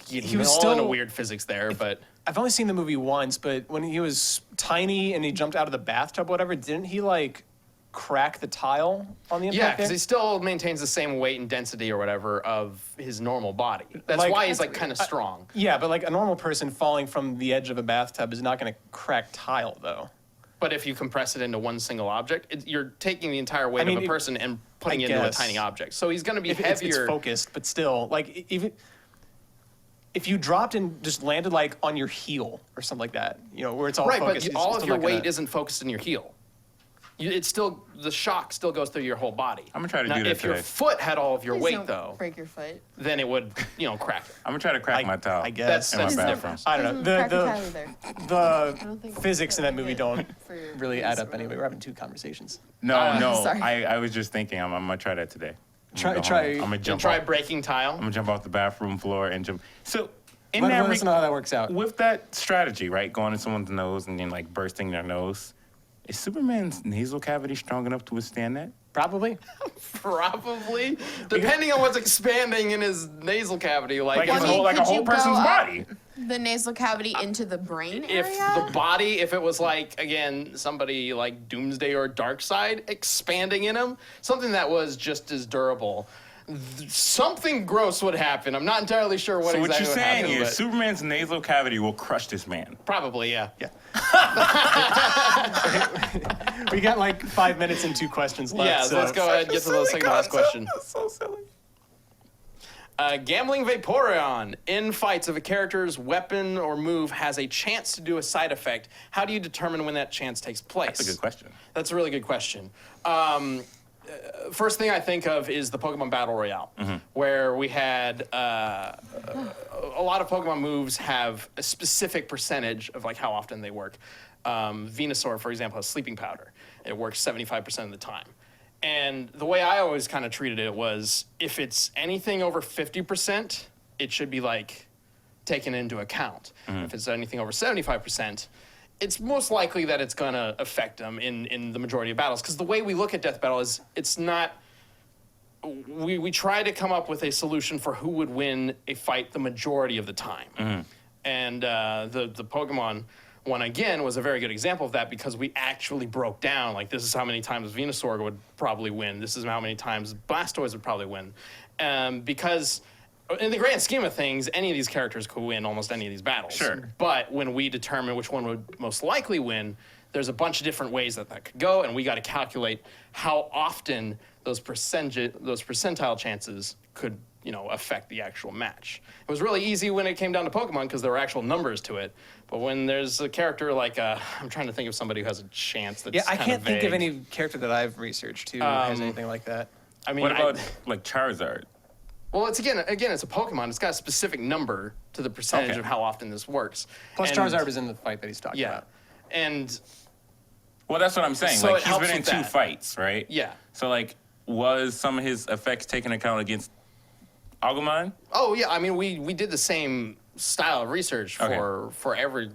He was was still in a still- weird physics there, but I've only seen the movie once, but when he was tiny and he jumped out of the bathtub, whatever, didn't he like crack the tile on the yeah, impact? because there? he still maintains the same weight and density or whatever of his normal body. That's Like- why he's like kind of strong. Yeah, but like a normal person falling from the edge of a bathtub is not going to crack tile, though. But if you compress it into one single object, you're taking the entire weight I mean, of a person and putting I it into a guess. tiny object. So he's going to be If heavier. it's focused, but still, like even if you dropped and just landed like on your heel or something like that, you know, where it's all Right, focused. but it's all still of your not gonna- weight isn't focused in your heel. It's still the shock still goes through your whole body. I'm gonna try to now, do that if your today. foot had all of your please weight don't though, break your foot. then it would crack it. I'm gonna try to crack my towel. I guess. That's in my the bathroom. difference. I don't know. Crack your tile The either. the think physics in that that'd be movie good don't for your really knees add or up anyway. whatever. We're having two conversations. No, Uh, no. sorry. I was just thinking I'm gonna try that today. Try. I'm gonna And jump. try off, breaking tile. I'm gonna jump off the bathroom floor and jump. So in Let that us know how that works out. with that strategy, right, going in someone's nose and then like bursting their nose, is Superman's nasal cavity strong enough to withstand that? Probably. Probably, depending on what's expanding in his nasal cavity. Like if his the- whole, like a could whole you go person's up body. the nasal cavity into the brain area? if the body, if it was like again somebody like Doomsday or Darkseid expanding in him, something that was just as durable, something gross would happen. I'm not entirely sure what So exactly what you're would saying happen, is but Superman's nasal cavity will crush this man. probably yeah. Yeah. We got like 5 minutes and 2 questions left. Yeah, so let's go ahead and get to the second to last question. That's so silly. Gambling Vaporeon. In fights, if a character's weapon or move has a chance to do a side effect, how do you determine when that chance takes place? That's a good question. That's a really good question. First thing I think of is the Pokemon Battle Royale, where we had a lot of Pokemon moves have a specific percentage of like how often they work. Venusaur, for example, has sleeping powder. It works 75% of the time. And the way I always kind of treated it was if it's anything over 50%, it should be like taken into account. If it's anything over 75%, it's most likely that it's going to affect them in the majority of battles. Because the way we look at Death Battle is it's not. We try to come up with a solution for who would win a fight the majority of the time. And the Pokemon one, again, was a very good example of that because we actually broke down, like, this is how many times Venusaur would probably win. This is how many times Blastoise would probably win. Because in the grand scheme of things, any of these characters could win almost any of these battles. Sure. But when we determine which one would most likely win, there's a bunch of different ways that could go, and we got to calculate how often those percentile chances could, affect the actual match. It was really easy when it came down to Pokemon because there were actual numbers to it. But when there's a character like I'm trying to think of somebody who has a chance that's Yeah, I kind can't of think of vague. any character that I've researched who has anything like that. I mean, What about like Charizard? well, it's again, it's a Pokemon. It's got a specific number to the percentage Okay. of how often this works. Plus, And- Charizard was in the fight that he's talking Yeah, about. and Well, that's what I'm saying. So Like it he's helps been in with 2 that. fights, right? yeah. So like, was some of his effects taken account against Agumon? Oh yeah, I mean we did the same style of research for every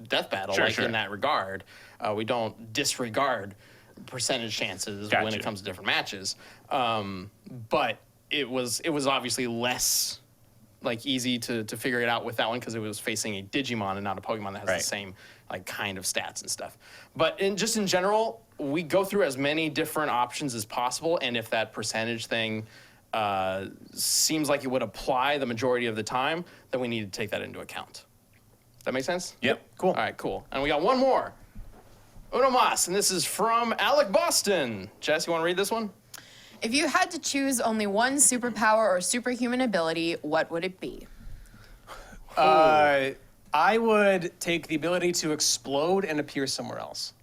death battle, Sure. in that regard. We don't disregard percentage chances when Gotcha. it comes to different matches. But it was obviously less like easy to figure it out with that one because it was facing a Digimon and not a Pokemon that has Right. the same like kind of stats and stuff. But in general, we go through as many different options as possible, and if that percentage thing seems like it would apply the majority of the time, then we need to take that into account. That make sense? Yep. Cool. All right, cool. And we got one more. Uno mas, and this is from Alec Boston. Jess, you want to read this one? If you had to choose only one superpower or superhuman ability, what would it be? I would take the ability to explode and appear somewhere else.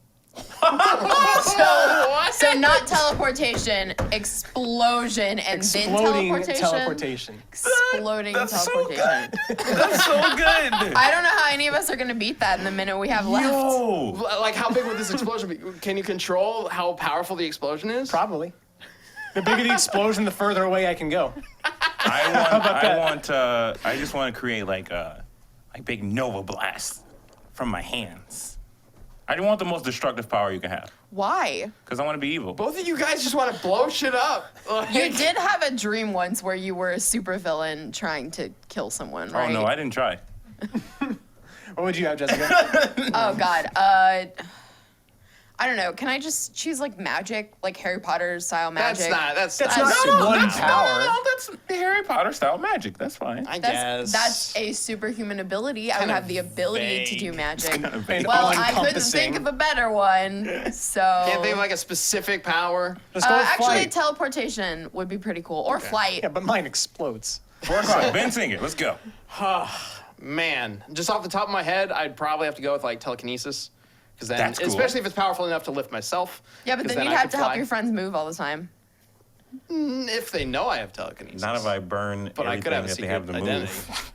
So not teleportation, explosion, and Exploding then teleportation. Exploding That's so teleportation. That's so good. I don't know how any of us are gonna beat that in the minute we have left. Yo. Like, how big would this explosion be? Can you control how powerful the explosion is? Probably. The bigger the explosion, the further away I can go. I just want to create like a big Nova Blast from my hands. I want the most destructive power you can have Why? because I want to be evil. Both of you guys just want to blow shit up. Like, You did have a dream once where you were a supervillain trying to kill someone, right? Oh no, I didn't try. What would you have, Jessica? Oh God. I don't know. Can I just choose like magic, like Harry Potter style magic? That's That's not not super one power. power. No, that's Harry Potter style magic. That's fine. I guess. That's a superhuman ability. I would Kinda have the ability to do vague. magic. And Well, I couldn't all-encompassing. think of a better one, so. Can't think of like a specific power. Let's go with Actually, flight. teleportation would be pretty cool, or flight. Yeah, but mine explodes. 4 o'clock. Ben Singer. Let's go. Man, just off the top of my head, I'd probably have to go with like telekinesis. Because then, That's cool. especially if it's powerful enough to lift myself. Yeah, but 'cause then you'd I have could to help fly. your friends move all the time. If they know I have telekinesis. Not if I burn But I everything could have a that they secret have to identity. move.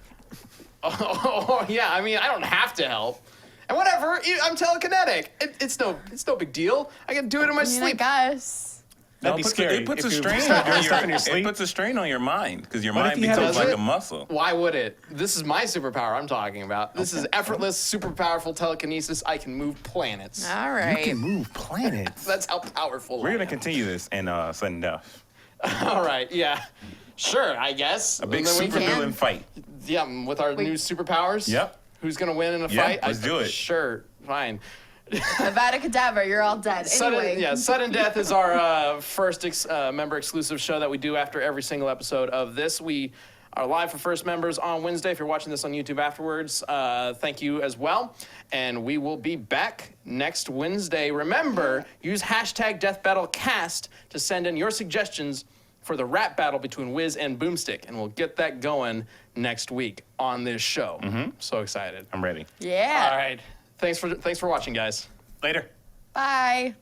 Oh, yeah. I mean, I don't have to help. And whatever. I'm telekinetic. It's no big deal. I can do it in my I mean, I sleep. guess. That'd be scary. It puts a if you strain start doing on stuff in your your. sleep. It puts a strain on your mind because your What if mind you had becomes a- like Does a it? muscle. Why would it? This is my superpower I'm talking about. This is effortless, super powerful telekinesis. I can move planets. All right. move planets. That's how powerful We're I gonna am. continue this in sudden death. All right, yeah. Sure, I guess. A big And then we super can- villain fight. Yeah, with our new superpowers. Yep. Who's gonna win in a Yeah, fight? let's do it. Sure, fine. Avada Kedavra, you're all dead. Anyway. Sudden Death is our first member exclusive show that we do after every single episode of this. We are live for first members on Wednesday. If you're watching this on YouTube afterwards, thank you as well. And we will be back next Wednesday. Remember, use hashtag DeathBattleCast to send in your suggestions for the rap battle between Wiz and Boomstick, and we'll get that going next week on this show. So excited. I'm ready. Yeah. All right. Thanks for watching, guys. Later. Bye.